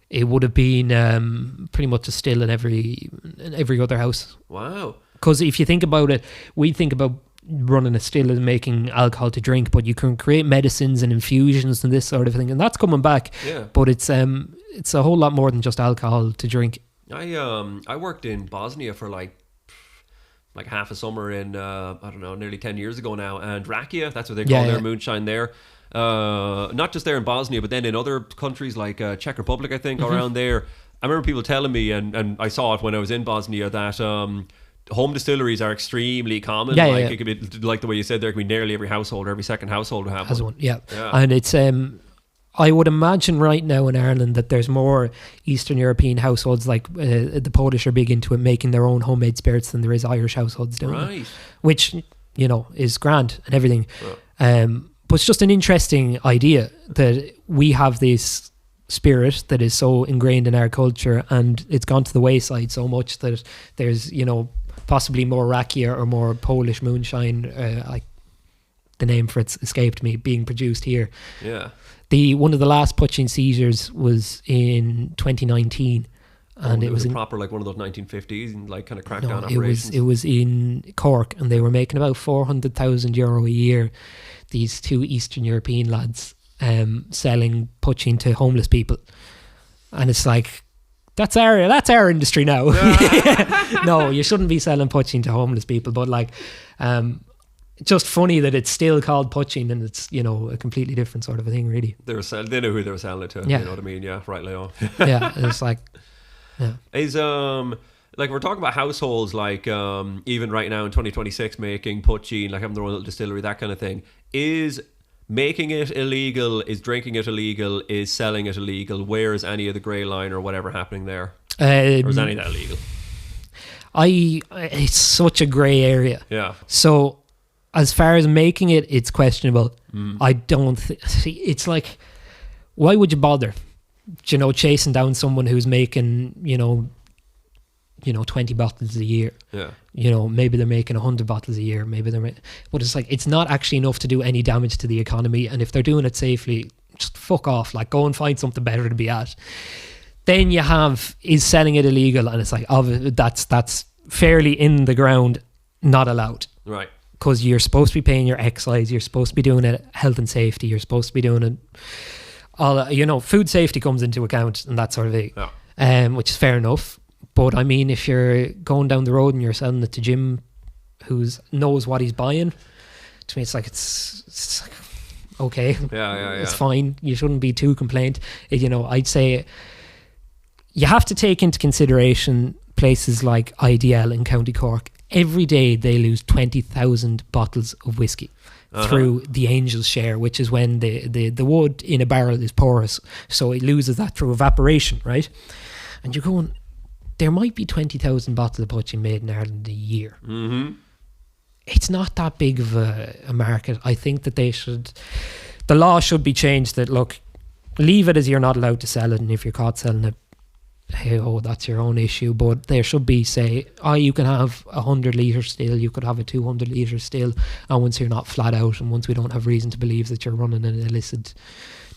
it would have been pretty much a still in every other house.
Wow.
Because if you think about it, we think about running a still and making alcohol to drink, but you can create medicines and infusions and this sort of thing, and that's coming back.
Yeah.
But it's a whole lot more than just alcohol to drink.
I worked in Bosnia for like half a summer in nearly 10 years ago now, and rakia, that's what they call their moonshine there. Not just there in Bosnia, but then in other countries like Czech Republic, I think, around there. I remember people telling me, and I saw it when I was in Bosnia, that home distilleries are extremely common. It could be like the way you said, there could be nearly every household, or every second household will have one.
Yeah. And it's I would imagine right now in Ireland that there's more Eastern European households, like the Polish are big into it, making their own homemade spirits, than there is Irish households doing it, which is grand and everything. But it's just an interesting idea that we have this spirit that is so ingrained in our culture, and it's gone to the wayside so much that there's possibly more rakia or more Polish moonshine, like the name for it's escaped me, being produced here.
Yeah.
One of the last poitín seizures was in 2019, and it was
proper like one of those 1950s and like kind of crackdown operations.
It was in Cork, and they were making about €400,000 a year. These 2 Eastern European lads selling poitín to homeless people, and it's like, that's our industry now. No, you shouldn't be selling poitín to homeless people, but like, just funny that it's still called poitín, and it's a completely different sort of a thing, really.
They knew who they were selling it to.
Yeah.
You know what I mean? Yeah, rightly on.
Yeah, it's like, yeah.
Is like we're talking about households, like even right now in 2026 making poitín, like having their own little distillery, that kind of thing. Is making it illegal, is drinking it illegal, is selling it illegal? Where is any of the grey line or whatever happening there? Or is any of that illegal?
It's such a grey area.
Yeah.
So as far as making it, it's questionable. I don't see. It's like, why would you bother? You know, chasing down someone who's making, 20 bottles a year.
Yeah.
You know, maybe they're making 100 bottles a year. Maybe but it's like, it's not actually enough to do any damage to the economy. And if they're doing it safely, just fuck off. Like, go and find something better to be at. Then you have, is selling it illegal? And it's like, that's fairly in the ground, not allowed.
Right.
Because you're supposed to be paying your excise, you're supposed to be doing it health and safety, you're supposed to be doing it all, food safety comes into account and that sort of thing.
Yeah.
Which is fair enough. But I mean, if you're going down the road and you're selling it to Jim, who knows what he's buying, to me it's like, it's like, okay,
Yeah.
it's fine. You shouldn't be too complained. I'd say you have to take into consideration places like IDL in County Cork. Every day they lose 20,000 bottles of whiskey through the Angel's share, which is when the wood in a barrel is porous, so it loses that through evaporation, right? And you're going, there might be 20,000 bottles of poitín made in Ireland a year.
Mm-hmm.
It's not that big of a market. I think that the law should be changed that, look, leave it as you're not allowed to sell it, and if you're caught selling it, hey, that's your own issue. But there should be, say, you can have 100 litres still, you could have a 200 litres still, and once you're not flat out and once we don't have reason to believe that you're running an illicit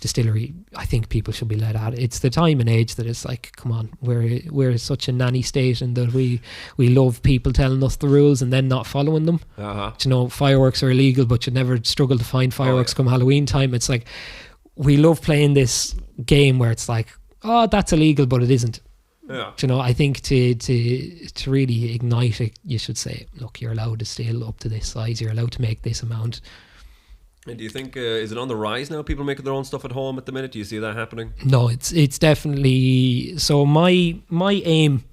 distillery, I think people should be let at it. It's the time and age that it's like, come on, we're such a nanny state, and that we love people telling us the rules and then not following them. Fireworks are illegal, but you never struggle to find fireworks come Halloween time. It's like, we love playing this game where it's like, that's illegal, but it isn't.
Yeah.
I think to really ignite it, you should say, look, you're allowed to still up to this size, you're allowed to make this amount.
And do you think, is it on the rise now, people making their own stuff at home at the minute? Do you see that happening?
No, it's definitely. So my aim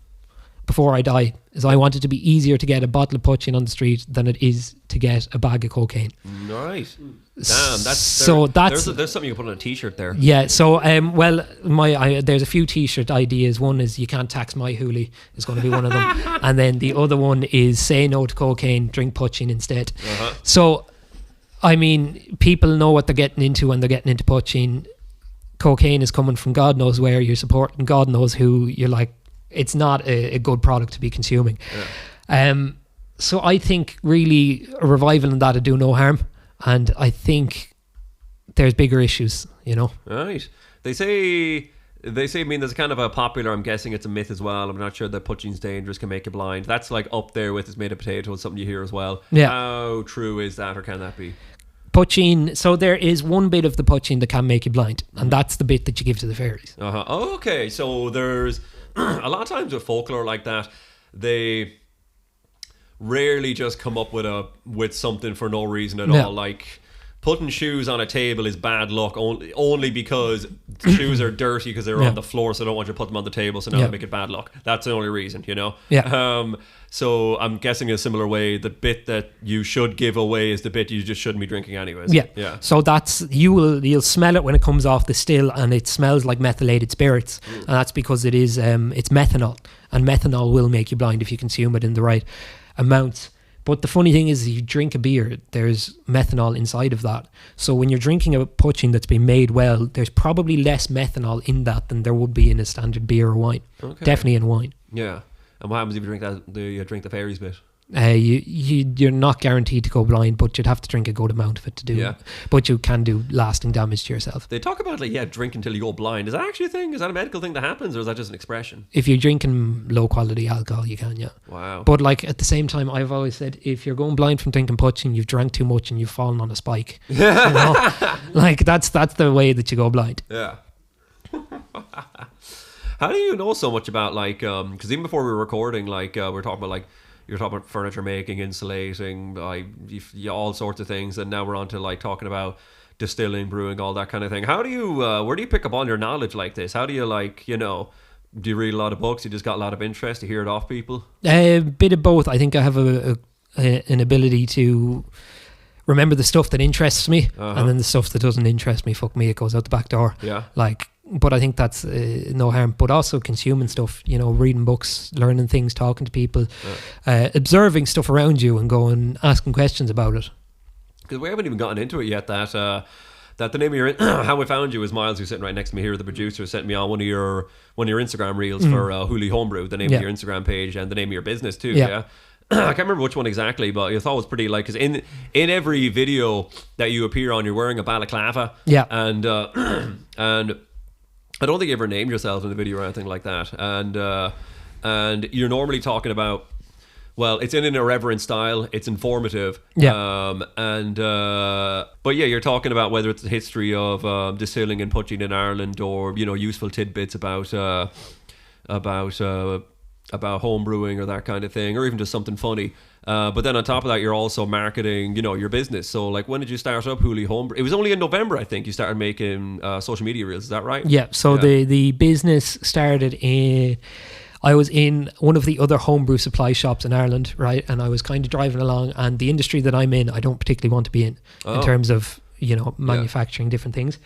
before I die is I want it to be easier to get a bottle of poitín on the street than it is to get a bag of cocaine.
Right. Damn, there's something you can put on a t-shirt there.
Yeah. So there's a few t-shirt ideas. One is you can't tax my Hooley is going to be one of them, and then the other one is say no to cocaine, drink poitín instead. So, I mean, people know what they're getting into when they're getting into poitín. Cocaine is coming from God knows where. You're supporting God knows who. You're like, it's not a good product to be consuming. So I think really a revival in that would do no harm, and I think there's bigger issues,
Right. They say, I mean, there's kind of a popular, I'm guessing it's a myth as well, I'm not sure that poitín's dangerous, can make you blind. That's like up there with it's made of potatoes, something you hear as well.
Yeah.
How true is that, or can that be?
Poitín, so there is one bit of the poitín that can make you blind, and that's the bit that you give to the fairies.
Okay, so there's a lot of times with folklore like that, they rarely just come up with something for no reason at all. Like, putting shoes on a table is bad luck only because shoes are dirty because they're on the floor, so I don't want you to put them on the table, so now they make it bad luck. That's the only reason, So I'm guessing in a similar way, the bit that you should give away is the bit you just shouldn't be drinking anyways.
Yeah. So that's, you'll smell it when it comes off the still, and it smells like methylated spirits, and that's because it is it's methanol, and methanol will make you blind if you consume it in the right amounts. But the funny thing is, you drink a beer, there's methanol inside of that. So when you're drinking a poitín that's been made well, there's probably less methanol in that than there would be in a standard beer or wine. Okay. Definitely in wine.
Yeah. And what happens if you drink that? Do you drink the fairies bit?
You're not guaranteed to go blind, but you'd have to drink a good amount of it to do it. But you can do lasting damage to yourself.
They talk about drink until you go blind. Is that actually a thing? Is that a medical thing that happens, or is that just an expression?
If you're drinking low quality alcohol, you can,
Wow.
But like at the same time, I've always said, if you're going blind from drinking poitín, you've drank too much and you've fallen on a spike. Like that's the way that you go blind.
Yeah. How do you know so much about because even before we were recording, we're talking about you're talking about furniture making, insulating, all sorts of things, and now we're on to talking about distilling, brewing, all that kind of thing. How do you where do you pick up all your knowledge like this? How do you do you read a lot of books? You just got a lot of interest? You hear it off people?
A bit of both. I think I have an ability to remember the stuff that interests me, and then the stuff that doesn't interest me, fuck me, it goes out the back door.
Yeah.
Like, but I think that's no harm. But also consuming stuff, you know, reading books, learning things, talking to people, observing stuff around you, and going asking questions about it.
Because we haven't even gotten into it yet. That the name of your how I found you is Miles, who's sitting right next to me here. The producer sent me on one of your Instagram reels for Hooley Homebrew, the name of your Instagram page and the name of your business too. Yeah. I can't remember which one exactly, but I thought it was pretty, like, because in every video that you appear on, you're wearing a balaclava. Yeah. And and I don't think you ever named yourself in the video or anything like that. And you're normally talking about, well, it's in an irreverent style. It's informative. Yeah. But yeah, you're talking about whether it's the history of distilling and poitín in Ireland, or, you know, useful tidbits about home brewing or that kind of thing, or even just something funny. But then on top of that, you're also marketing, you know, your business. So, like, when did you start up Hooley Homebrew? It was only in November, I think, you started making social media reels. Is that right?
Yeah. So the business started in... I was in one of the other homebrew supply shops in Ireland, right? And I was kind of driving along, and the industry that I'm in, I don't particularly want to be in terms of, you know, manufacturing different things.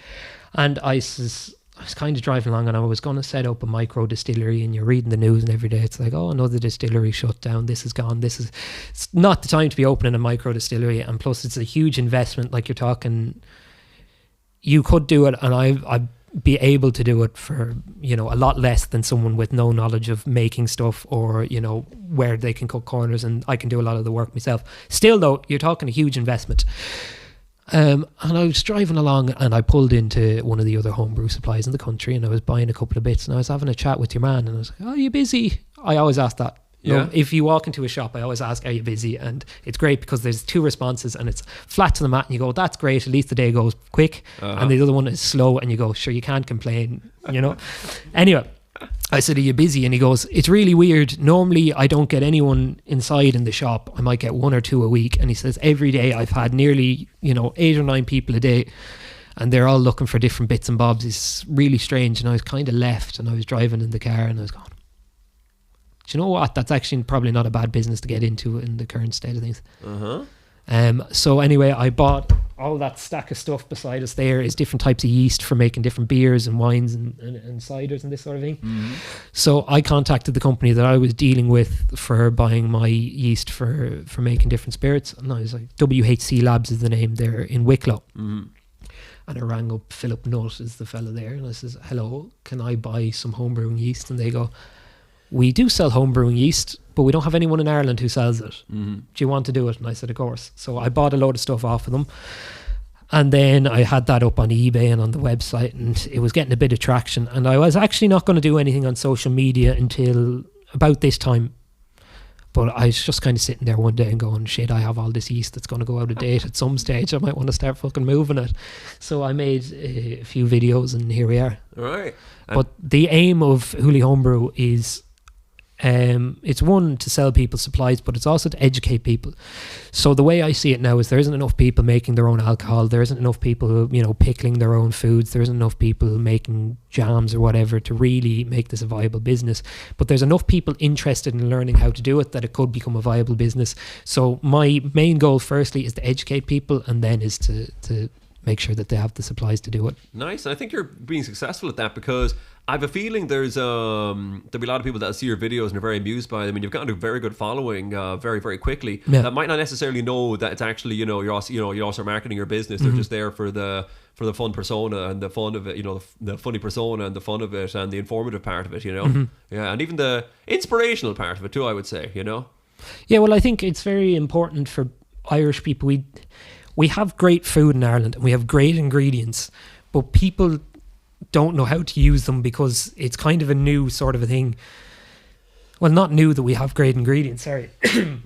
And I was kind of driving along, and I was going to set up a micro distillery, and you're reading the news, and every day it's like, oh, another distillery shut down. This is gone. It's not the time to be opening a micro distillery. And plus it's a huge investment. Like, you're talking, you could do it, and I'd be able to do it for, you know, a lot less than someone with no knowledge of making stuff, or, you know, where they can cut corners, and I can do a lot of the work myself. Still though, you're talking a huge investment. And I was driving along, and I pulled into one of the other homebrew supplies in the country, and I was buying a couple of bits, and I was having a chat with your man, and I was like, oh, are you busy? I always ask that. Yeah. No, if you walk into a shop, I always ask, are you busy? And it's great because there's two responses, and it's flat to the mat, and you go, that's great, at least the day goes quick. And the other one is slow, and you go, sure, you can't complain, you know. Anyway, I said, are you busy? And he goes, it's really weird. Normally I don't get anyone inside in the shop. I might get 1 or 2 a week. And he says, every day I've had nearly, you know, 8 or 9 people a day, and they're all looking for different bits and bobs. It's really strange. And I was kind of left, and I was driving in the car, and I was going, do you know what? That's actually probably not a bad business to get into in the current state of things. So anyway, I bought all that stack of stuff beside us. There is different types of yeast for making different beers and wines and ciders and this sort of thing. So I contacted the company that I was dealing with for buying my yeast for making different spirits. And I was like, WHC Labs is the name. They're in Wicklow. And I rang up Philip Nutt, is the fella there. And I says, hello, can I buy some homebrewing yeast? And they go, we do sell homebrewing yeast, but we don't have anyone in Ireland who sells it. Do you want to do it? And I said, of course. So I bought a load of stuff off of them. And then I had that up on eBay and on the website, and it was getting a bit of traction. And I was actually not going to do anything on social media until about this time. But I was just kind of sitting there one day and going, shit, I have all this yeast that's going to go out of date at some stage. I might want to start fucking moving it. So I made a few videos, and here we are.
All right.
But the aim of Hooley Homebrew is... it's one, to sell people supplies, but it's also to educate people. So the way I see it now is there isn't enough people making their own alcohol. There isn't enough people, you know, pickling their own foods. There isn't enough people making jams or whatever to really make this a viable business. But there's enough people interested in learning how to do it that it could become a viable business. So my main goal firstly is to educate people, and then is to make sure that they have the supplies to do it.
Nice. And I think you're being successful at that, because I have a feeling there'll be a lot of people that see your videos and are very amused by them, and you've gotten a very good following very, very quickly. That might not necessarily know that it's actually, you know, you're also marketing your business. They're just there for the fun persona and the fun of it, you know, the funny persona and the fun of it and the informative part of it, you know. Yeah, and even the inspirational part of it too, I would say, you know.
Yeah, well, I think it's very important for Irish people. We have great food in Ireland, and we have great ingredients, but people don't know how to use them because it's kind of a new sort of a thing. Well, not new that we have great ingredients, sorry.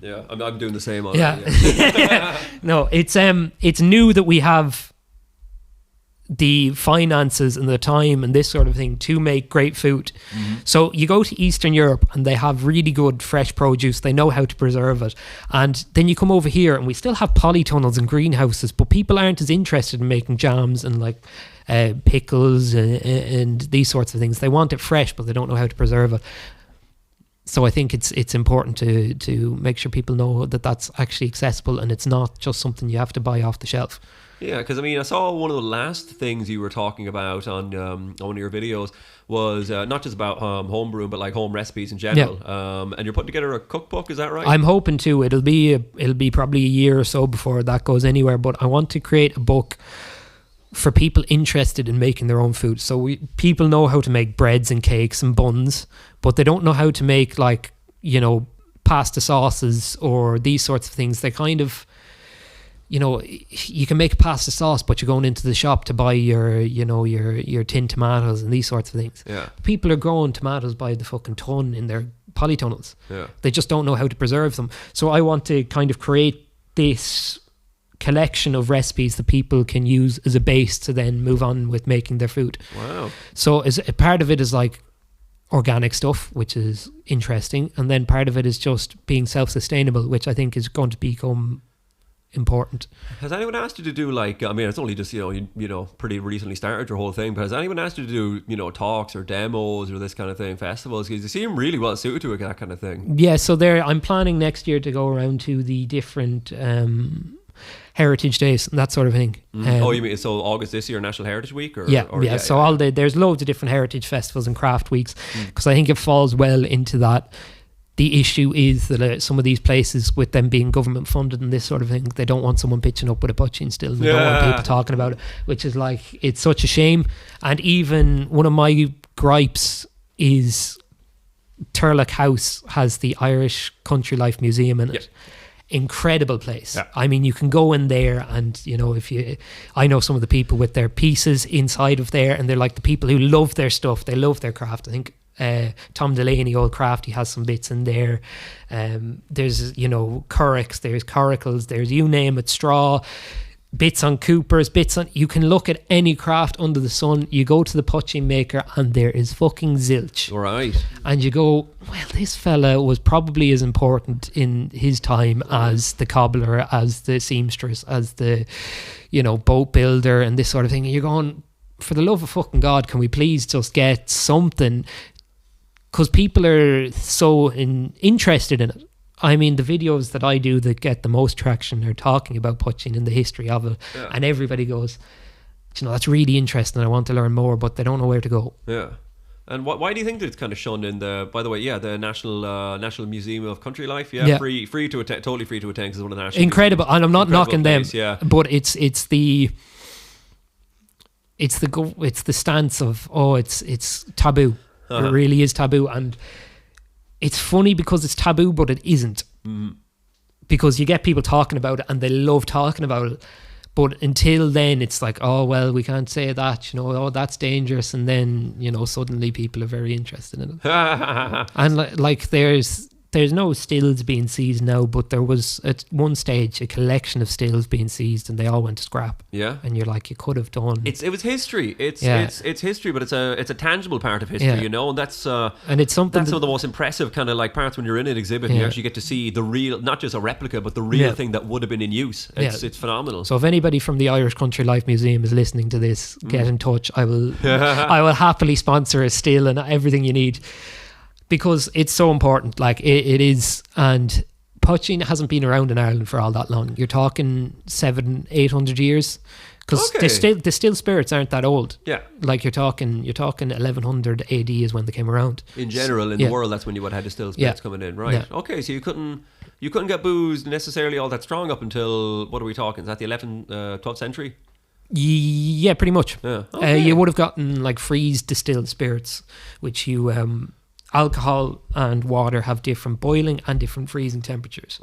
Yeah, I'm doing the same on
that. Yeah. No, it's new that we have the finances and the time and this sort of thing to make great food. So you go to Eastern Europe and they have really good fresh produce. They know how to preserve it. And then you come over here and we still have polytunnels and greenhouses, but people aren't as interested in making jams and like pickles and these sorts of things. They want it fresh, but they don't know how to preserve it. So I think it's important to make sure people know that that's actually accessible and it's not just something you have to buy off the shelf.
Yeah, because I mean, I saw one of the last things you were talking about on one of your videos was not just about homebrewing, but like home recipes in general. And you're putting together a cookbook, is that right?
I'm hoping to. It'll be probably a year or so before that goes anywhere. But I want to create a book for people interested in making their own food. So people know how to make breads and cakes and buns, but they don't know how to make, like, you know, pasta sauces or these sorts of things. They kind of, you know, you can make a pasta sauce, but you're going into the shop to buy your tin tomatoes and these sorts of things.
Yeah.
People are growing tomatoes by the fucking ton in their polytunnels.
Yeah.
They just don't know how to preserve them. So I want to kind of create this collection of recipes that people can use as a base to then move on with making their food.
Wow.
So as a part of it is like organic stuff, which is interesting, and then part of it is just being self-sustainable, which I think is going to become important.
Has anyone asked you to do, like, I mean, it's only just, you know, pretty recently started your whole thing, but has anyone asked you to do, you know, talks or demos or this kind of thing, festivals? Because you seem really well suited to that kind of thing.
Yeah, so I'm planning next year to go around to the different heritage days and that sort of thing.
Oh, you mean so August this year, National Heritage Week? Or
So there's loads of different heritage festivals and craft weeks, because I think it falls well into that. The issue is that some of these places, with them being government funded and this sort of thing, they don't want someone pitching up with a poitín still. They don't want people talking about it, which is like, it's such a shame. And even one of my gripes is Turlock House has the Irish Country Life Museum in it. Incredible place. I mean, you can go in there and, you know, I know some of the people with their pieces inside of there, and they're like the people who love their stuff, they love their craft. I think Tom Delaney, Old Crafty, has some bits in there. There's, you know, curricks, there's coracles, there's, you name it, straw, bits on coopers, you can look at any craft under the sun. You go to the poitín maker and there is fucking zilch.
All right.
And you go, well, this fella was probably as important in his time as the cobbler, as the seamstress, as the, you know, boat builder and this sort of thing. And you're going, for the love of fucking God, can we please just get something? Because people are so interested in it. I mean, the videos that I do that get the most traction are talking about poitín and the history of it. Yeah. And everybody goes, you know, that's really interesting, I want to learn more, but they don't know where to go.
Yeah. And why do you think that it's kind of shunned in the, by the way, the National Museum of Country Life? Yeah. Free to attend, totally free to attend, because it's one of the national
incredible, and I'm not knocking
place,
them, but it's the stance of, it's taboo. It really is taboo, and it's funny because it's taboo, but it isn't. Because you get people talking about it and they love talking about it, but until then it's like, oh well, we can't say that, you know, oh that's dangerous, and then, you know, suddenly people are very interested in it. And like there's no stills being seized now, but there was at one stage a collection of stills being seized and they all went to scrap. Yeah. And you're like, you could have done.
It was history. It's history, but it's a tangible part of history, you know, and that's
and it's something
that's some of the most impressive kind of like parts when you're in an exhibit. You actually get to see the real, not just a replica, but the real thing that would have been in use. It's phenomenal.
So if anybody from the Irish Country Life Museum is listening to this, get in touch. I will happily sponsor a still and everything you need. Because it's so important, like it is, and poitín hasn't been around in Ireland for all that long. You're talking 700-800 years, because the still spirits aren't that old. Yeah, like you're talking 1100 AD is when they came around.
In general, in the world, that's when you would have had the still spirits coming in, right? Yeah. Okay, so you couldn't get booze necessarily all that strong up until, what are we talking? Is that the 12th century?
Yeah, pretty much. Yeah. Okay. You would have gotten like freeze distilled spirits, which you alcohol and water have different boiling and different freezing temperatures.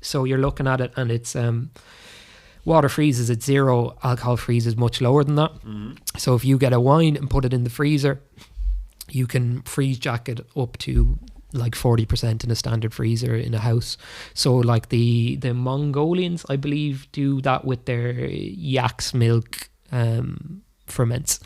So you're looking at it and it's water freezes at 0, alcohol freezes much lower than that. So if you get a wine and put it in the freezer, you can freeze jack it up to like 40% in a standard freezer in a house. So like the Mongolians, I believe, do that with their yak's milk ferments.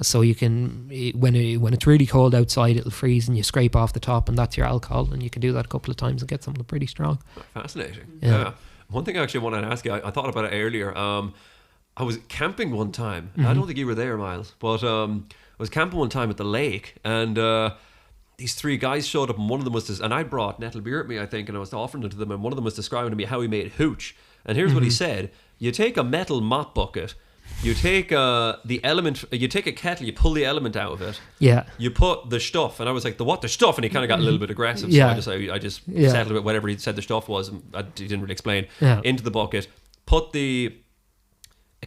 So you can, when it's really cold outside, it'll freeze and you scrape off the top and that's your alcohol, and you can do that a couple of times and get something pretty strong.
Fascinating. Yeah. One thing I actually wanted to ask you, I thought about it earlier. I was camping one time. I don't think you were there, Miles, but I was camping one time at the lake, and these three guys showed up, and one of them was and I brought nettle beer with me, I think, and I was offering it to them, and one of them was describing to me how he made hooch. And here's what he said: you take a metal mop bucket, you take you take a kettle, you pull the element out of it, you put the stuff, and I was like, the stuff? And he kind of got a little bit aggressive, so I just settled with whatever he said the stuff was, and he didn't really explain. Into the bucket, put a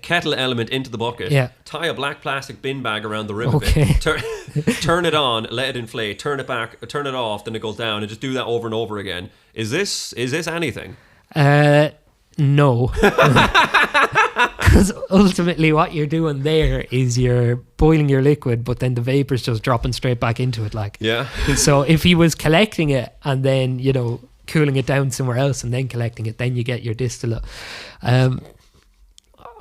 kettle element into the bucket, tie a black plastic bin bag around the rim of it, turn it on, let it inflate, turn it back, turn it off, then it goes down, and just do that over and over again. Is this anything?
No. Because ultimately what you're doing there is you're boiling your liquid, but then the vapor's just dropping straight back into it. So if he was collecting it and then, cooling it down somewhere else and then collecting it, then you get your distillate.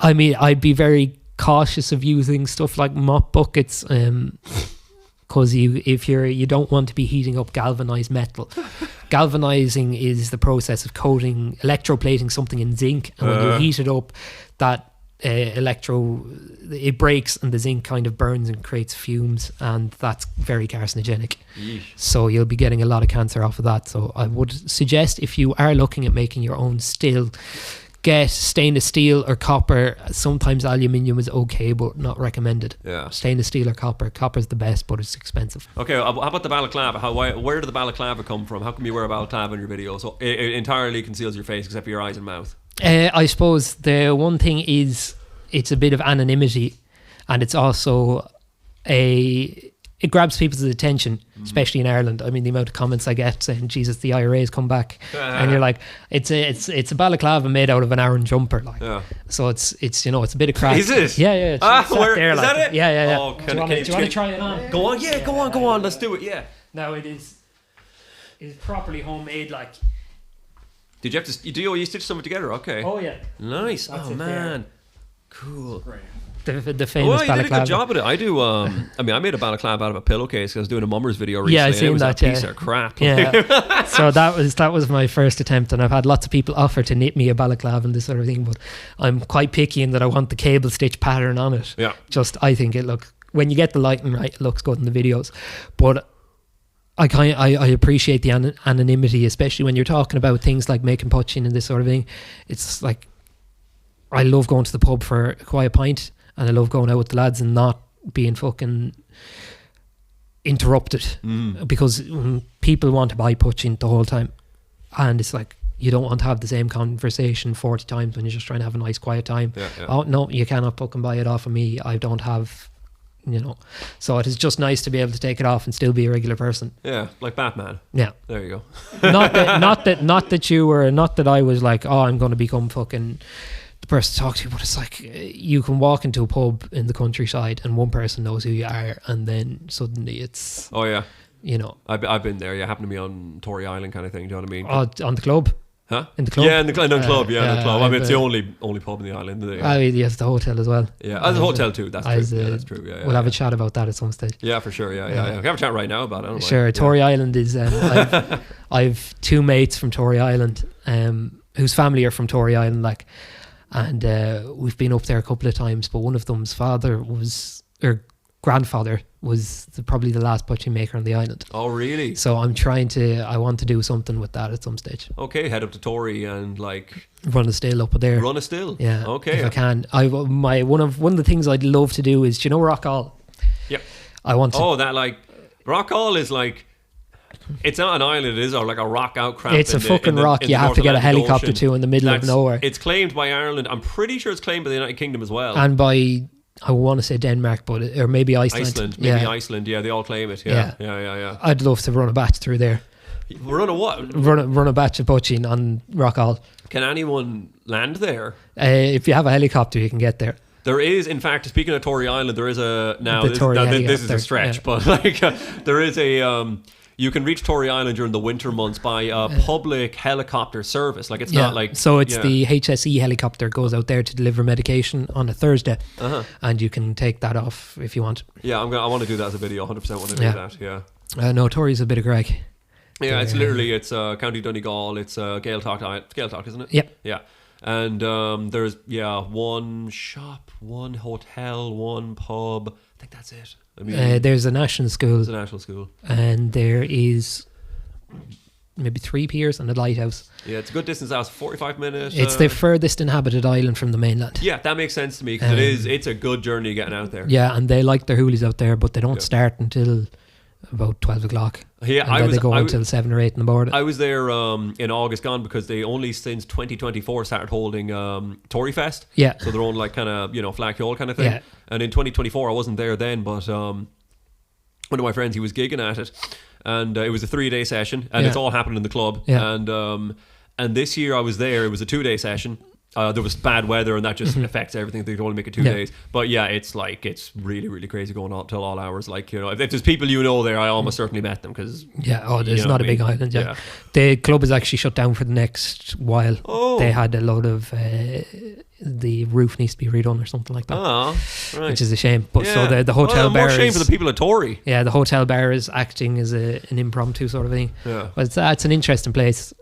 I mean, I'd be very cautious of using stuff like mop buckets, because you don't want to be heating up galvanized metal. Galvanizing is the process of electroplating something in zinc, and when you heat it up, that it breaks and the zinc kind of burns and creates fumes, and that's very carcinogenic. Yeesh. So you'll be getting a lot of cancer off of that. So I would suggest, if you are looking at making your own still, get stainless steel or copper. Sometimes aluminium is okay, but not recommended. Stainless steel or copper. Copper's the best, but it's expensive.
Okay, how about the balaclava? Where did the balaclava come from? How come you wear a balaclava in your video? So it entirely conceals your face except for your eyes and mouth.
I suppose the one thing is it's a bit of anonymity, and it's also it grabs people's attention, especially in Ireland. I mean, the amount of comments I get saying, "Jesus, the IRA's come back," and you're like, it's a balaclava made out of an Aran jumper, So it's it's a bit of crack.
Is it?
Yeah. It's there,
is that it?
Yeah.
Oh,
do you want to try it on?
Go on. Go on. Let's do it. Yeah.
No, it is properly homemade.
Did you have to? You stitch something together? Okay.
Oh yeah.
Nice.
That's
man. Cool.
Great.
The famous
balaclava.
You
did a good job at it. I do. I made a balaclava out of a pillowcase. I was doing a Mummers video recently.
Yeah, I seen that.
Piece of crap.
Yeah. So that was my first attempt, and I've had lots of people offer to knit me a balaclava and this sort of thing, but I'm quite picky in that I want the cable stitch pattern on it.
Yeah.
I think when you get the lighting right, it looks good in the videos, but I appreciate the anonymity, especially when you're talking about things like making poitín and this sort of thing. It's like, I love going to the pub for a quiet pint, and I love going out with the lads and not being fucking interrupted, because people want to buy poitín the whole time, and it's like, you don't want to have the same conversation 40 times when you're just trying to have a nice quiet time. Oh no, you cannot fucking buy it off of me. I don't have, so it is just nice to be able to take it off and still be a regular person.
Yeah, like Batman.
Yeah,
there you
go. not that I was like, oh, I'm going to become fucking the person to talk to, but it's like, you can walk into a pub in the countryside and one person knows who you are, and then suddenly it's,
oh yeah, I've been there. Yeah, happened to me on Tory Island kind of thing. Do you know what I mean?
Oh, on the club.
Huh?
In the club?
Yeah, in the club. In the club. I mean, it's the only pub in the island.
Yes, the hotel as well.
Yeah, the hotel too. That's true. That's true. Yeah,
we'll have a chat about that at some stage.
Yeah, for sure. Yeah. We can have a chat right now about it.
Sure. Tory Island is. I've two mates from Tory Island, whose family are from Tory Island, and we've been up there a couple of times. But one of them's grandfather was probably the last poitín maker on the island.
Oh, really?
So I want to do something with that at some stage.
Okay, head up to Tory and
run a still up there.
Run a still?
Yeah.
Okay.
If I can. One of the things I'd love to do is, do you know Rock Hall?
Yep.
I want to.
Oh, that Rock Hall is it's not an island, it is, or a rock outcrop.
It's a fucking rock you have to get a helicopter to in the middle of nowhere.
It's claimed by Ireland. I'm pretty sure it's claimed by the United Kingdom as well.
And by, I want to say Denmark, or maybe Iceland.
Iceland, yeah, they all claim it. Yeah.
I'd love to run a batch through there.
Run a what?
Run a batch of poitín on Rock Hall.
Can anyone land there?
If you have a helicopter, you can get there.
There is, in fact, speaking of Tory Island, there is this is a stretch, but there is a you can reach Tory Island during the winter months by a public helicopter service. It's not
so it's the HSE helicopter goes out there to deliver medication on a Thursday, and you can take that off if you want.
Yeah, I want to do that as a video. 100% want to do that. Yeah.
No, Tory's a bit of Greg.
Yeah, it's literally County Donegal. It's Gaeltacht, isn't it?
Yep.
Yeah. And there's one shop, one hotel, one pub. I think that's it. I mean,
There's a national school,
it's a national school.
and there is maybe 3 piers and a lighthouse.
Yeah, it's a good distance out. 45 minutes.
It's the furthest inhabited island from the mainland.
Yeah, that makes sense to me because it's a good journey getting out there.
Yeah, and they like their hoolies out there, but they don't start until about 12 o'clock.
Yeah,
and then they go until 7 or 8 in the morning.
I was there in August gone because they only since 2024 started holding Tory Fest.
Yeah.
So their own like kind of, Flag Hill kind of thing.
Yeah.
And in 2024 I wasn't there then, but one of my friends, he was gigging at it, and it was a 3-day session, and it's all happened in the club.
Yeah.
And this year I was there, it was a 2-day session. There was bad weather, and that just affects everything. They could only make it 2 days. But yeah, it's really, really crazy going on till all hours. Like, if there's people there, I almost certainly met them because
there's not a big island. Yeah. The club is actually shut down for the next while.
Oh.
They had a load of the roof needs to be redone or something like that.
Oh, right.
Which is a shame. But so the hotel bar
more shame
is,
for the people at Tory.
Yeah, the hotel bar is acting as an impromptu sort of thing.
Yeah.
But it's an interesting place.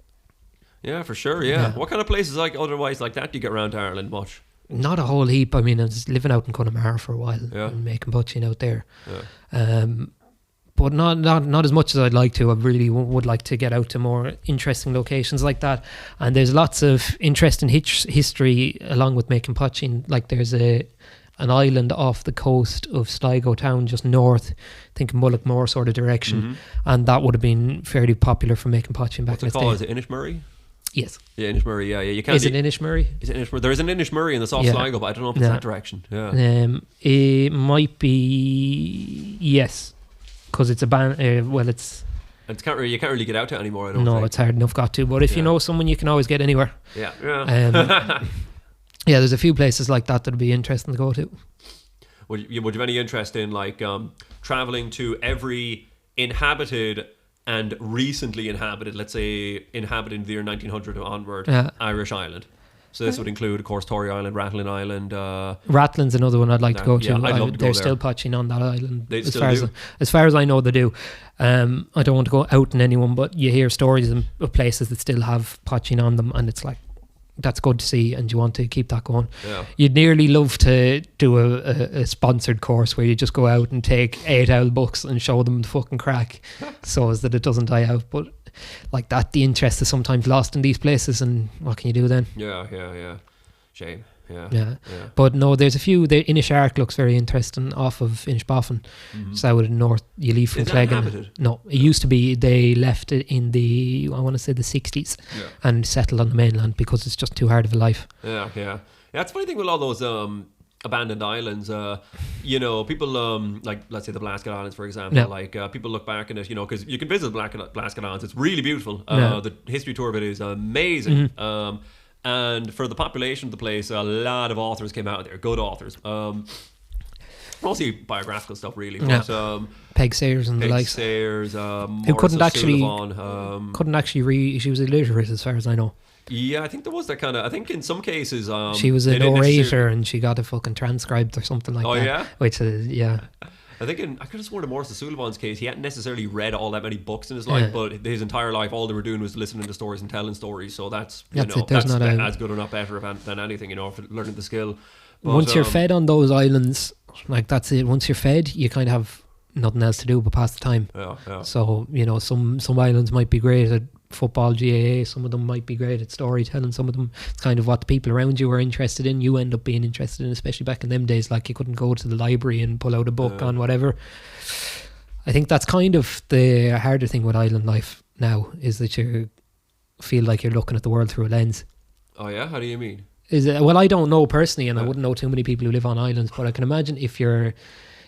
Yeah, for sure. Yeah. What kind of places otherwise like that do you get around to Ireland much?
Not a whole heap. I mean, I was living out in Connemara for a while and making poitín out there.
Yeah.
But not as much as I'd like to. I really would like to get out to more interesting locations like that. And there's lots of interesting history along with making poitín. Like there's an island off the coast of Sligo town, just north, I think Mullaghmore sort of direction, and that would have been fairly popular for making poitín back in the day.
What's it called? Is it Inishmurray?
Yes.
Yeah, Inishmurray. Yeah. You can't.
Is it Inishmurray?
Is it Inishmurray? There is an Inishmurray in the South Sligo, but I don't know if it's that direction. Yeah.
It might be yes, because it's a well, it's.
And you can't really get out to it anymore. I don't think.
No, it's hard enough got to. But if you know someone, you can always get anywhere.
Yeah.
Yeah, there's a few places like that that'd be interesting to go to.
Would you have any interest in like traveling to every inhabited and recently inhabited, let's say inhabited in the year 1900 onward, Irish island? So this would include, of course, Tory Island, Rathlin Island.
Rathlin's another one I'd like to go to.
Yeah, I'd love to go
they're
there.
still poitín on that island.
They
as
still
far
do?
As far as I know, they do. I don't want to go out on anyone, but you hear stories of places that still have poitín on them, and it's like, that's good to see, and you want to keep that going.
Yeah.
You'd nearly love to do a sponsored course where you just go out and take 8 owl books and show them the fucking crack so as that it doesn't die out. But like that, the interest is sometimes lost in these places, and what can you do then?
Yeah. Shame.
Yeah. But no, there's a few. The Inishark looks very interesting off of Inishboffin. South of the north, you leave from
Is that
Cleggan.
inhabited?
No, it used to be. They left it in the, I want to say the 60s and settled on the mainland because it's just too hard of a life.
Yeah. It's a funny thing with all those abandoned islands. People like, let's say the Blasket Islands, for example. Like people look back on it, because you can visit the Blasket Islands. It's really beautiful. The history tour of it is amazing. And for the population of the place, a lot of authors came out there, good authors. Mostly biographical stuff, really. But,
Peg Sayers and the likes.
Sayers,
who couldn't actually read. She was illiterate, as far as I know.
Yeah, I think there was that kind of. I think in some cases,
she was an orator and she got it fucking transcribed or something like that.
Oh yeah,
which is
I think I could have sworn in Morris O'Sullivan's case, he hadn't necessarily read all that many books in his life, but his entire life, all they were doing was listening to stories and telling stories. So that's as good or not better than anything, for learning the skill. But,
once you're fed on those islands, like that's it. Once you're fed, you kind of have nothing else to do but pass the time.
Yeah.
So some islands might be great at football, GAA. Some of them might be great at storytelling. Some of them, it's kind of what the people around you are interested in. You end up being interested in, especially back in them days. Like you couldn't go to the library and pull out a book on whatever. I think that's kind of the harder thing with island life now, is that you feel like you're looking at the world through a lens.
Oh yeah, how do you mean?
Well, I don't know personally, and I wouldn't know too many people who live on islands, but I can imagine if you're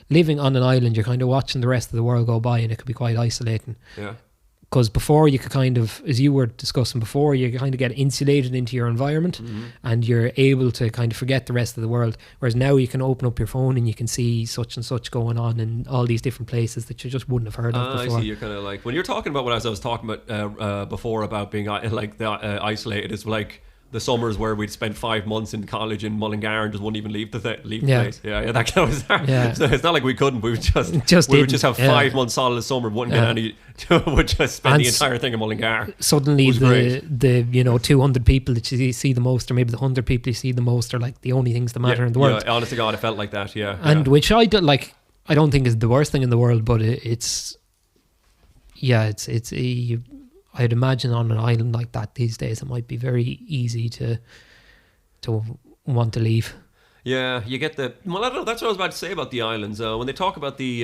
living on an island, you're kind of watching the rest of the world go by, and it could be quite isolating.
Yeah.
Because before you could kind of, as you were discussing before, you kind of get insulated into your environment and you're able to kind of forget the rest of the world. Whereas now you can open up your phone and you can see such and such going on in all these different places that you just wouldn't have heard of before.
I see. You're kind of like, when you're talking about what I was talking about before about being isolated, it's like the summers where we'd spend 5 months in college in Mullingar and just wouldn't even leave the place. Yeah, that kind of was.
Yeah.
So it's not like we couldn't. We would just have 5 months solid summer. Wouldn't get any. Would just spend the entire thing in Mullingar.
Suddenly, the 200 people that you see the most, or maybe the 100 people you see the most, are like the only things that matter in the world.
Yeah, honest to God, it felt like that. Yeah.
And which I do, like. I don't think it's the worst thing in the world, but it's I'd imagine on an island like that these days, it might be very easy to want to leave.
Yeah, you get the... Well, I don't know, that's what I was about to say about the islands. When they talk about the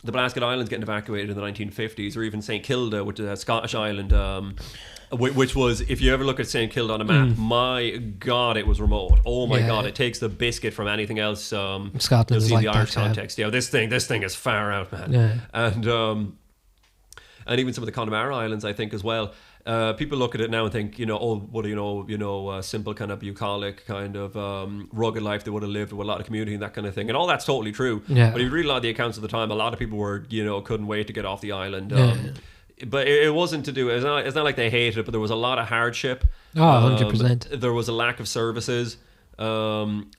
Blasket Islands getting evacuated in the 1950s, or even St Kilda, which is a Scottish island, which was, if you ever look at St Kilda on a map, my God, it was remote. Oh my God, it takes the biscuit from anything else.
Scotland
you'll
is
see
like
the Irish
that,
context. Yeah, this thing is far out, man.
Yeah.
And even some of the Connemara Islands, I think, as well. People look at it now and think, simple kind of bucolic kind of rugged life they would have lived with a lot of community and that kind of thing, and all that's totally true.
Yeah.
But if you read a lot of the accounts of the time, a lot of people were, couldn't wait to get off the island.
Yeah.
But it wasn't to do. It's not like they hated it, but there was a lot of hardship.
100%.
There was a lack of services. And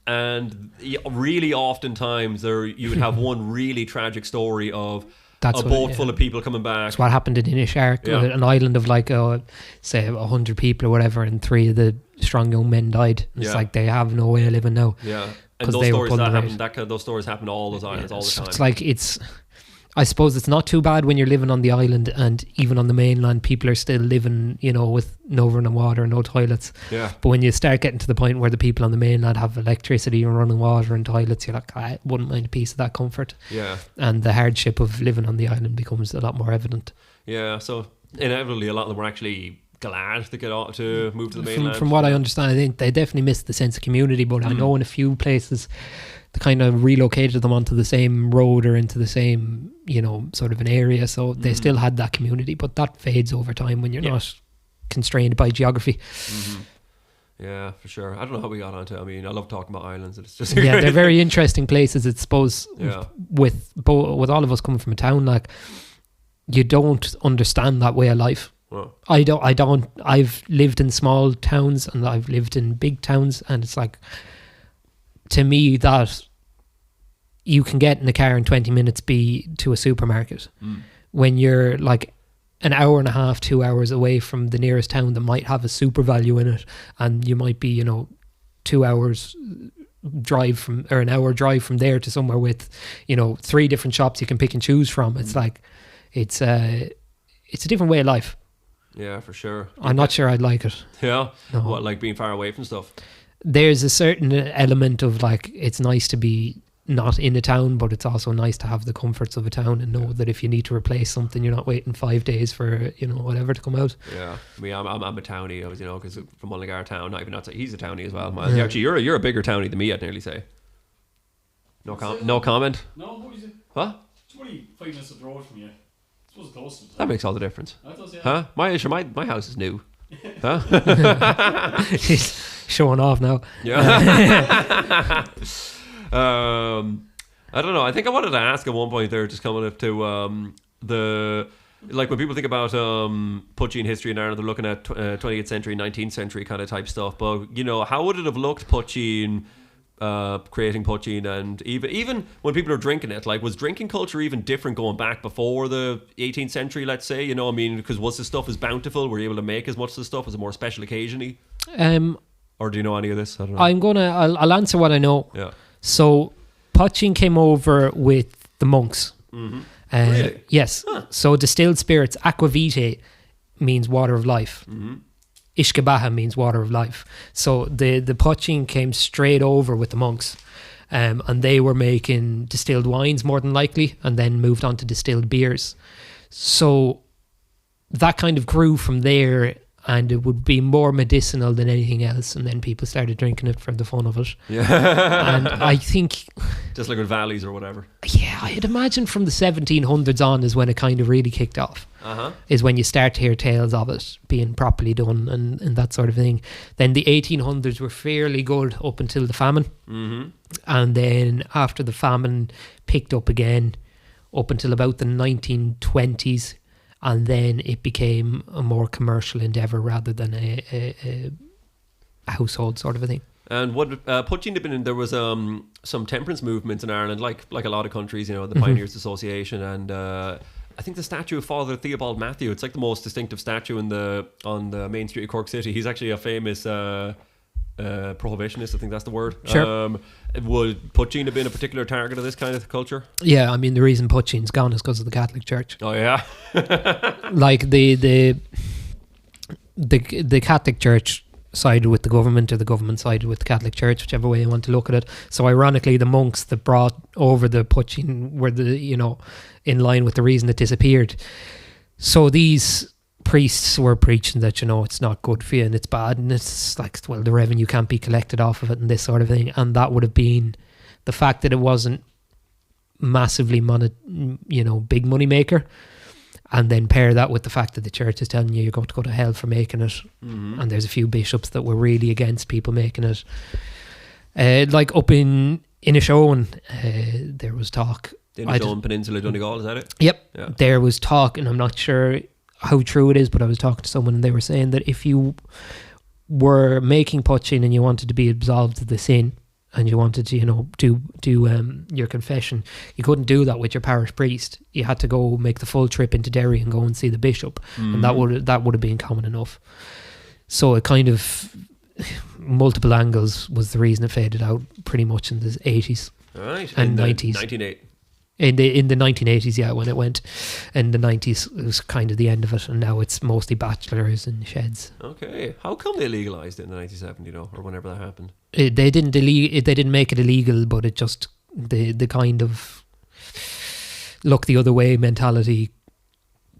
really oftentimes you would have one really tragic story of a boat full of people coming back.
That's what happened in Inishark, an island of like, say 100 people or whatever, and 3 of the strong young men died. It's like they have no way of living now.
Yeah, and those stories happen to all those islands all the time.
It's like I suppose it's not too bad when you're living on the island, and even on the mainland, people are still living, with no running water, no toilets.
Yeah.
But when you start getting to the point where the people on the mainland have electricity and running water and toilets, you're like, I wouldn't mind a piece of that comfort.
Yeah.
And the hardship of living on the island becomes a lot more evident.
Yeah. So inevitably, a lot of them were actually glad to get off, to move to the mainland.
From what I understand, I think they definitely missed the sense of community. But I know in a few places, they kind of relocated them onto the same road or into the same, sort of an area. So they still had that community, but that fades over time when you're not constrained by geography.
Mm-hmm. Yeah, for sure. I don't know how we got onto. I mean, I love talking about islands. It's just
they're very interesting places. I suppose with all of us coming from a town, like, you don't understand that way of life.
Well,
I don't. I've lived in small towns and I've lived in big towns, and it's like, to me, that you can get in a car in 20 minutes be to a supermarket when you're like an hour and a half, 2 hours away from the nearest town that might have a super value in it, and you might be 2 hours drive from, or an hour drive from there to somewhere with 3 different shops you can pick and choose from. It's like it's a different way of life.
Yeah, for sure.
I'm not sure I'd like it.
Yeah.
No.
What, like being far away from stuff?
There's a certain element of like, it's nice to be not in a town, but it's also nice to have the comforts of a town and know that if you need to replace something, you're not waiting 5 days for whatever to come out.
Yeah, I mean, I'm a townie, because from Mullingar town. Not even not he's a townie as well. Man. Actually, you're a bigger townie than me, I'd nearly say. No comment.
No, what is it?
What?
It's only 5 minutes of the road from you. I suppose it's close to
That makes all the difference.
That does, yeah.
Huh? My house is new. Huh?
He's showing off now.
Yeah. I don't know. I think I wanted to ask at one point there, just coming up to the, like, when people think about poitín history in Ireland, they're looking at 20th century, 19th century kind of type stuff. But how would it have looked, poitín, creating poitín, and even when people are drinking it, like, was drinking culture even different going back before the 18th century? Let's say, because was the stuff as bountiful? Were you able to make as much of the stuff? Was it more special occasion-y? Or do you know any of this? I don't know.
I'll answer what I know.
Yeah.
So poitín came over with the monks.
Mm-hmm.
Really? Yes. Huh. So distilled spirits, aqua vitae means water of life.
Mm-hmm.
Ishkabaha means water of life. So the poitín came straight over with the monks, and they were making distilled wines more than likely, and then moved on to distilled beers. So that kind of grew from there, and it would be more medicinal than anything else, and then people started drinking it for the fun of it.
Yeah.
And I think,
just like with valleys or whatever.
Yeah, I'd imagine from the 1700s on is when it kind of really kicked off. Is when you start to hear tales of it being properly done and that sort of thing. Then the 1800s were fairly good up until the famine.
Mm-hmm.
And then after the famine picked up again up until about the 1920s, and then it became a more commercial endeavour rather than a household sort of a thing.
And what poitín had been in, there was some temperance movements in Ireland, like a lot of countries, the Pioneers Association, and I think the statue of Father Theobald Matthew. It's like the most distinctive statue on the main street of Cork City. He's actually a famous prohibitionist, I think that's the word.
Sure.
Would poitín have been a particular target of this kind of culture?
Yeah, I mean, the reason poitín's gone is because of the Catholic Church.
Oh yeah.
Like the Catholic Church sided with the government, or the government sided with the Catholic Church, whichever way you want to look at it. So ironically, the monks that brought over the poitín were in line with the reason it disappeared. So these priests were preaching that it's not good for you and it's bad, and it's like, well, the revenue can't be collected off of it and this sort of thing. And that would have been the fact that it wasn't massively big money maker. And then pair that with the fact that the church is telling you're going to go to hell for making it. Mm-hmm. And there's a few bishops that were really against people making it. Like up in Inishowen, there was talk.
Inishowen Peninsula, Donegal, is that it?
Yep.
Yeah.
There was talk, and I'm not sure how true it is, but I was talking to someone and they were saying that if you were making poitín and you wanted to be absolved of the sin, and you wanted to, do your confession, you couldn't do that with your parish priest. You had to go make the full trip into Derry and go and see the bishop, and that would have been common enough. So it kind of multiple angles was the reason it faded out pretty much in the 80s,
right,
and 90s.
1980.
In the 1980s, yeah, when it went. In the 90s, it was kind of the end of it, and now it's mostly bachelors and sheds.
Okay, how come they legalised it in the 1970s, or whenever that happened?
They didn't make it illegal, but it just the kind of look the other way mentality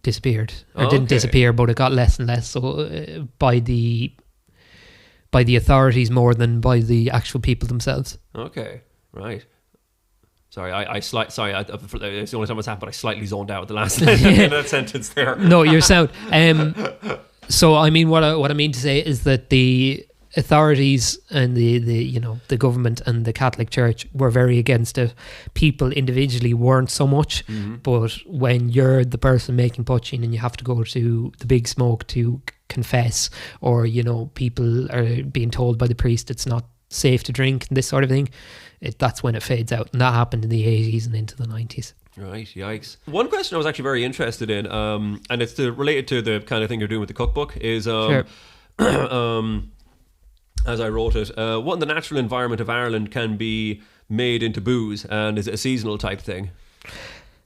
disappeared, or didn't disappear, but it got less and less. So by the authorities more than by the actual people themselves.
Okay, right. Sorry, it's the only time it's happened, but I slightly zoned out at the last in that sentence there.
No, you're sound. So I mean, what I mean to say is that the authorities and the government and the Catholic Church were very against it. People individually weren't so much, but when you're the person making poitín and you have to go to the big smoke to confess, or people are being told by the priest it's not safe to drink and this sort of thing, that's when it fades out, and that happened in the 80s and into the 90s.
Right, yikes. One question I was actually very interested in, and it's related to the kind of thing you're doing with the cookbook, is
Sure.
As I wrote it, what in the natural environment of Ireland can be made into booze, and is it a seasonal type thing?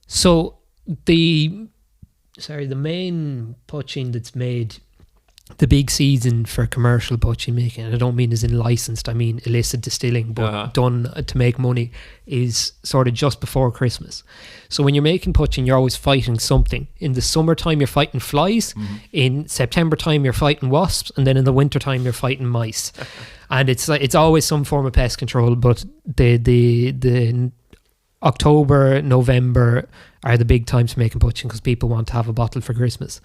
So the main poitín that's made, the big season for commercial poitín making, and I don't mean as in licensed, I mean illicit distilling, but done to make money, is sort of just before Christmas. So when you're making poitín, you're always fighting something. In the summertime, you're fighting flies. In September time, you're fighting wasps, and then in the winter time, you're fighting mice. And it's always some form of pest control. But the October, November are the big times for making poitín, because people want to have a bottle for Christmas.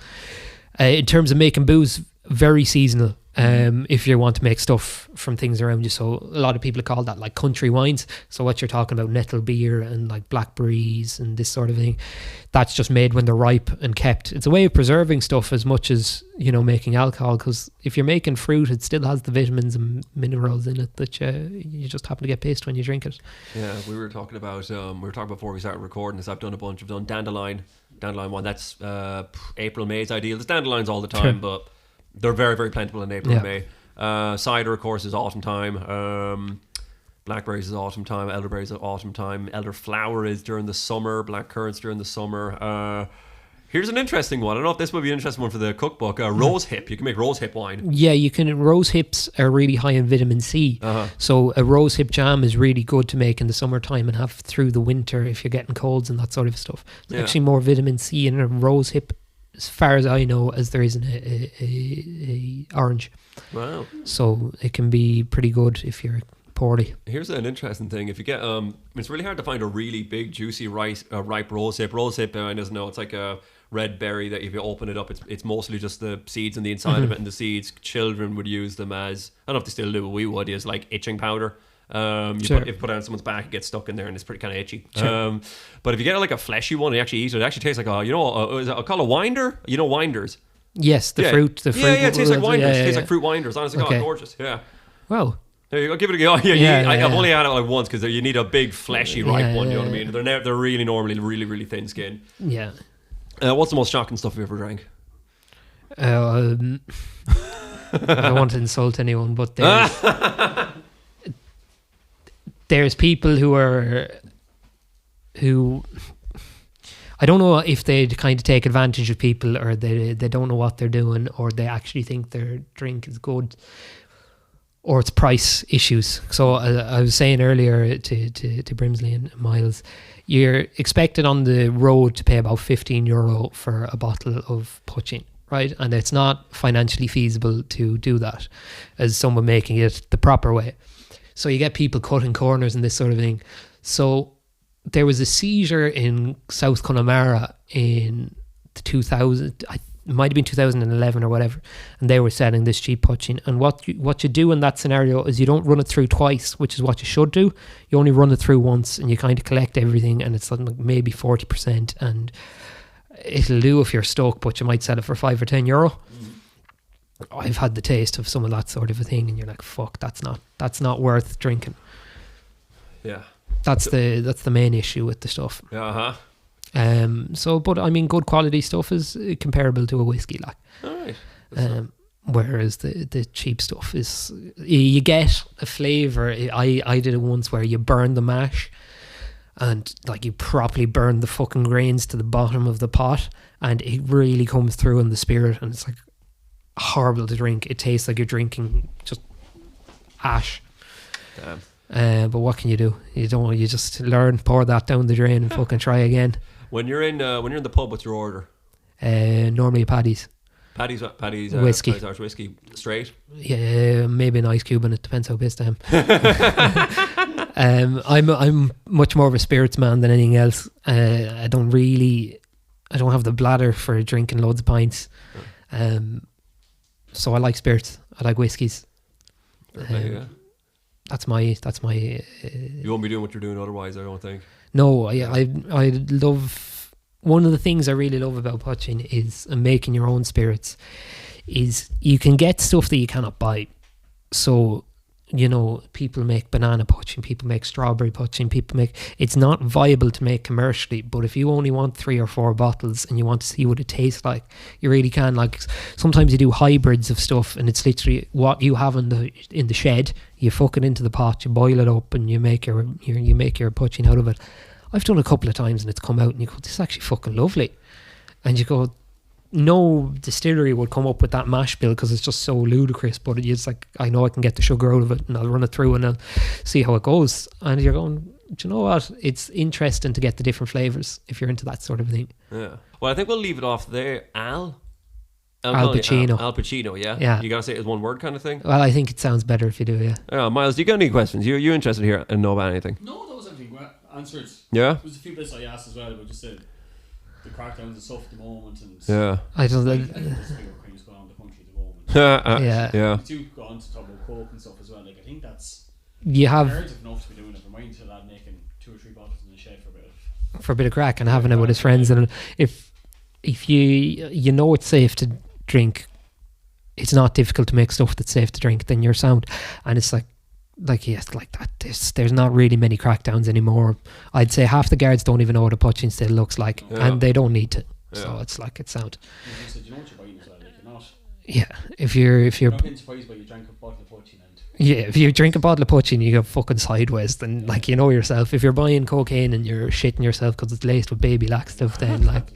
In terms of making booze, very seasonal. If you want to make stuff from things around you, so a lot of people call that like country wines. So what you're talking about, nettle beer and like blackberries and this sort of thing, that's just made when they're ripe and kept. It's a way of preserving stuff as much as making alcohol, because if you're making fruit, it still has the vitamins and minerals in it that you just happen to get pissed when you drink it.
Yeah, we were talking about before we started recording this. I've done dandelion one. That's April, May's ideal. There's dandelions all the time, but they're very, very plentiful in April and May. Cider, of course, is autumn time. Blackberries is autumn time. Elderberries is autumn time. Elderflower is during the summer. Black currants during the summer. Here's an interesting one. I don't know if this would be an interesting one for the cookbook. Rose hip. You can make rose hip wine. Yeah,
you can. Rose hips are really high in vitamin C. So a rose hip jam is really good to make in the summertime and have through the winter if you're getting colds and that sort of stuff. There's actually more vitamin C in a rose hip, as far as I know, as there is in a orange.
Wow. So
it can be pretty good if you're poorly.
Here's an interesting thing. If you get it's really hard to find a really big juicy ripe rose hip. Rose hip, I don't know, it's like a red berry that if you open it up, it's mostly just the seeds on the inside of it, and the seeds, children would use them as, I don't know if they still do, but we would, is like itching powder. If you put it on someone's back, it gets stuck in there and it's pretty kind of itchy. But if you get like a fleshy one and you actually eat it, it actually tastes like I'll call a winder. Winders.
Yes, the fruit.
Yeah, it tastes like winders. It tastes like fruit winders. Honestly, God, gorgeous. Yeah.
Wow.
There you go. Give it a go. I've only had it like once, because you need a big fleshy ripe one. You know what I mean? They're really normally really, really thin skin.
Yeah.
What's the most shocking stuff you ever drank?
I don't want to insult anyone, but there's people who I don't know if they kind of take advantage of people, or they don't know what they're doing, or they actually think their drink is good, or it's price issues. So I was saying earlier to Brimsley and Miles, you're expected on the road to pay about €15 for a bottle of poitín, right? And it's not financially feasible to do that as someone making it the proper way. So you get people cutting corners and this sort of thing. So there was a seizure in South Connemara in the 2000, it might have been 2011 or whatever, and they were selling this cheap poitín. And what you do in that scenario is you don't run it through twice, which is what you should do. You only run it through once, and you kind of collect everything, and it's like maybe 40%, and it'll do if you're stuck, but you might sell it for €5 or €10. I've had the taste of some of that sort of a thing, and you're like, fuck, that's not worth drinking.
Yeah.
That's the main issue with the stuff.
Uh-huh.
So, but I mean, good quality stuff is comparable to a whiskey, like.
All right.
Whereas the cheap stuff is, you get a flavour. I did it once where you burn the mash, and like you properly burn the fucking grains to the bottom of the pot, and it really comes through in the spirit, and it's like horrible to drink. It tastes like you're drinking just ash.
Damn.
But what can you do? You just learn, pour that down the drain, and fucking try again.
When you're in the pub, what's your order?
Normally Paddy's.
Paddy's
whiskey.
Paddy's Irish whiskey straight.
Yeah, maybe an ice cube, and it depends how pissed I am. I'm much more of a spirits man than anything else. I don't have the bladder for drinking loads of pints. So I like spirits. I like whiskies.
Yeah.
That's my.
You won't be doing what you're doing otherwise, I don't think.
No, I love. One of the things I really love about poitín is making your own spirits. Is you can get stuff that you cannot buy. So, you know, people make banana poitín, people make strawberry poitín, it's not viable to make commercially, but if you only want 3 or 4 bottles and you want to see what it tastes like, you really can. Like, sometimes you do hybrids of stuff, and it's literally what you have in the shed. You fuck it into the pot, you boil it up, and you make your poitín out of it. I've done a couple of times, and it's come out, and you go, this is actually fucking lovely. And you go, no distillery would come up with that mash bill because it's just so ludicrous, but it's like, I know I can get the sugar out of it, and I'll run it through and I'll see how it goes. And you're going, do you know what? It's interesting to get the different flavours if you're into that sort of thing.
Yeah. Well, I think we'll leave it off there. Al
Pacino.
Al Pacino, yeah?
Yeah.
You gotta say it as one word kind of thing?
Well, I think it sounds better if you do, yeah.
Miles, do you got any questions? You interested here and know about anything?
No, that was everything answered.
Yeah?
There was a few bits I asked as well, but just the crackdowns and stuff at the moment, and
Yeah.
I don't
there's bigger crimes going on in the country at the moment.
Yeah.
We do go on to talk about coke and stuff as well. Like, I think that's
you have
imperative enough to be doing it. Remind to that making 2 or 3 bottles in the shed for a bit of
crack and having it with his friends, and if you know it's safe to drink, it's not difficult to make stuff that's safe to drink, then you're sound. And it's like yes, like that. There's not really many crackdowns anymore. I'd say half the guards don't even know what a poitín still looks like, and they don't need to. So it's like, it's sound.
You said, you know what you're buying as well. Like, you're not.
Yeah, if you're
not getting surprised by you drank a bottle of poitín and.
Yeah, if you drink a bottle of poitín, you go fucking sideways. Then, like, you know yourself. If you're buying cocaine and you're shitting yourself because it's laced with baby laxative, then like,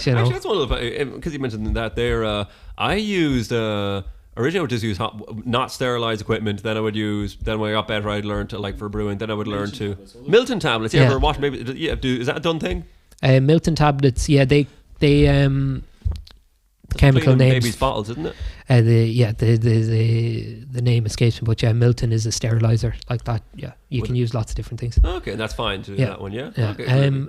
you know.
Actually, that's one of the, because you mentioned that there. I used originally I would just use not sterilized equipment. Then when I got better, I'd learn to, like, for brewing. Then I would learn to Milton tablets. Yeah, for what? Maybe is that a done thing?
Milton tablets. Yeah, they chemical names.
Baby's bottles, isn't it?
The name escapes me, but yeah, Milton is a sterilizer like that. Yeah, you can use lots of different things.
Okay, that's fine to do that one. Yeah.
Yeah.
Okay,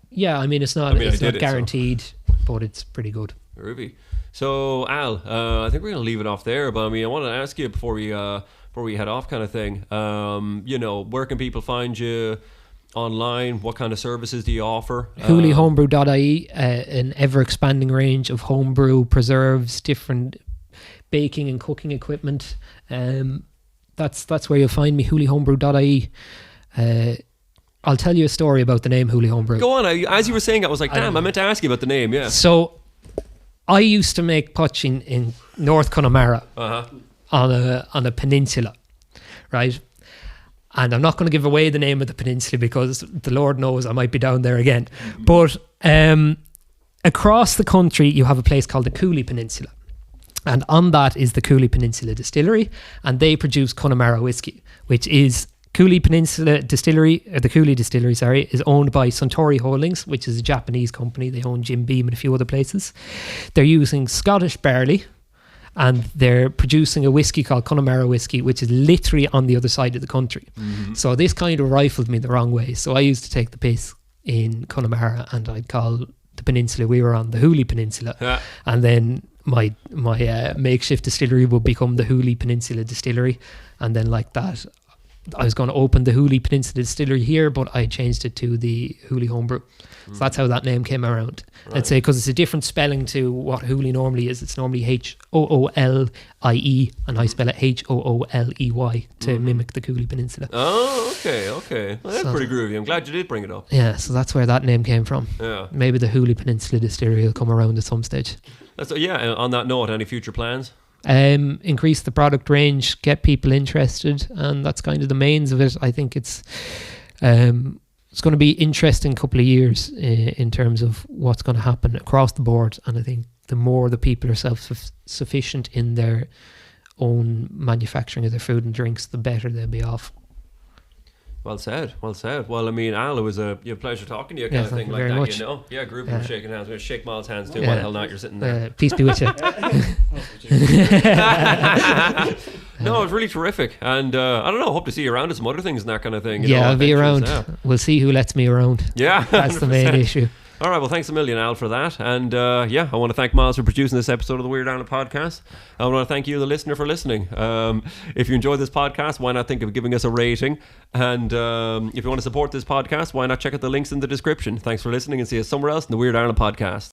yeah. I mean, it's not guaranteed, but it's pretty good.
Ruby. So Al, I think we're gonna leave it off there. But I mean, I wanted to ask you before we head off, kind of thing. Where can people find you online? What kind of services do you offer?
hooleyhomebrew.ie, an ever expanding range of homebrew preserves, different baking and cooking equipment. That's where you'll find me. hooleyhomebrew.ie. I'll tell you a story about the name Hooley Homebrew.
Go on. As you were saying, I was like, damn, I meant to ask you about the name. Yeah.
So I used to make poitín in North Connemara
Uh-huh.
on a peninsula, right? And I'm not going to give away the name of the peninsula because the Lord knows I might be down there again. But across the country, you have a place called the Hooley Peninsula. And on that is the Hooley Peninsula Distillery. And they produce Connemara whiskey, which is Hooley Peninsula Distillery, or the Hooley Distillery, sorry, is owned by Suntory Holdings, which is a Japanese company. They own Jim Beam and a few other places. They're using Scottish barley. And they're producing a whiskey called Connemara whiskey, which is literally on the other side of the country. So this kind of rifled me the wrong way. So I used to take the piss in Connemara, and I'd call the peninsula we were on the Hooley Peninsula.
Yeah.
And then my makeshift distillery would become the Hooley Peninsula Distillery. And then like that, I was going to open the Hooley Peninsula Distillery here, but I changed it to the Hooley Homebrew. So that's how that name came around.
Right.
I'd say because it's a different spelling to what Hooley normally is. It's normally Hooley, and I spell it Hooley to mimic the Hooley Peninsula.
Oh, okay. Well, that's pretty groovy. I'm glad you did bring it up.
Yeah, so that's where that name came from.
Yeah.
Maybe the Hooley Peninsula Distillery will come around at some stage.
On that note, any future plans?
Increase the product range, get people interested, and that's kind of the mains of it. I think it's going to be interesting couple of years in terms of what's going to happen across the board. And I think the more the people are self-sufficient in their own manufacturing of their food and drinks, the better they'll be off.
Well said. Well, I mean, Al, it was a pleasure talking to you, kind of
thank
thing
you
like
very
that,
much.
you know? Yeah, group of shaking hands. We're going to shake Miles' hands too.
Yeah.
Why the hell not? You're sitting there.
Peace be with you.
No, it was really terrific. And I don't know, hope to see you around at some other things and that kind of thing.
Yeah, I'll be around.
Yeah.
We'll see who lets me around.
Yeah.
That's the main
100%.
issue.
All right, well, thanks a million, Al, for that. And I want to thank Miles for producing this episode of the Weird Ireland podcast. I want to thank you, the listener, for listening. If you enjoyed this podcast, why not think of giving us a rating? And if you want to support this podcast, why not check out the links in the description? Thanks for listening, and see you somewhere else in the Weird Ireland podcast.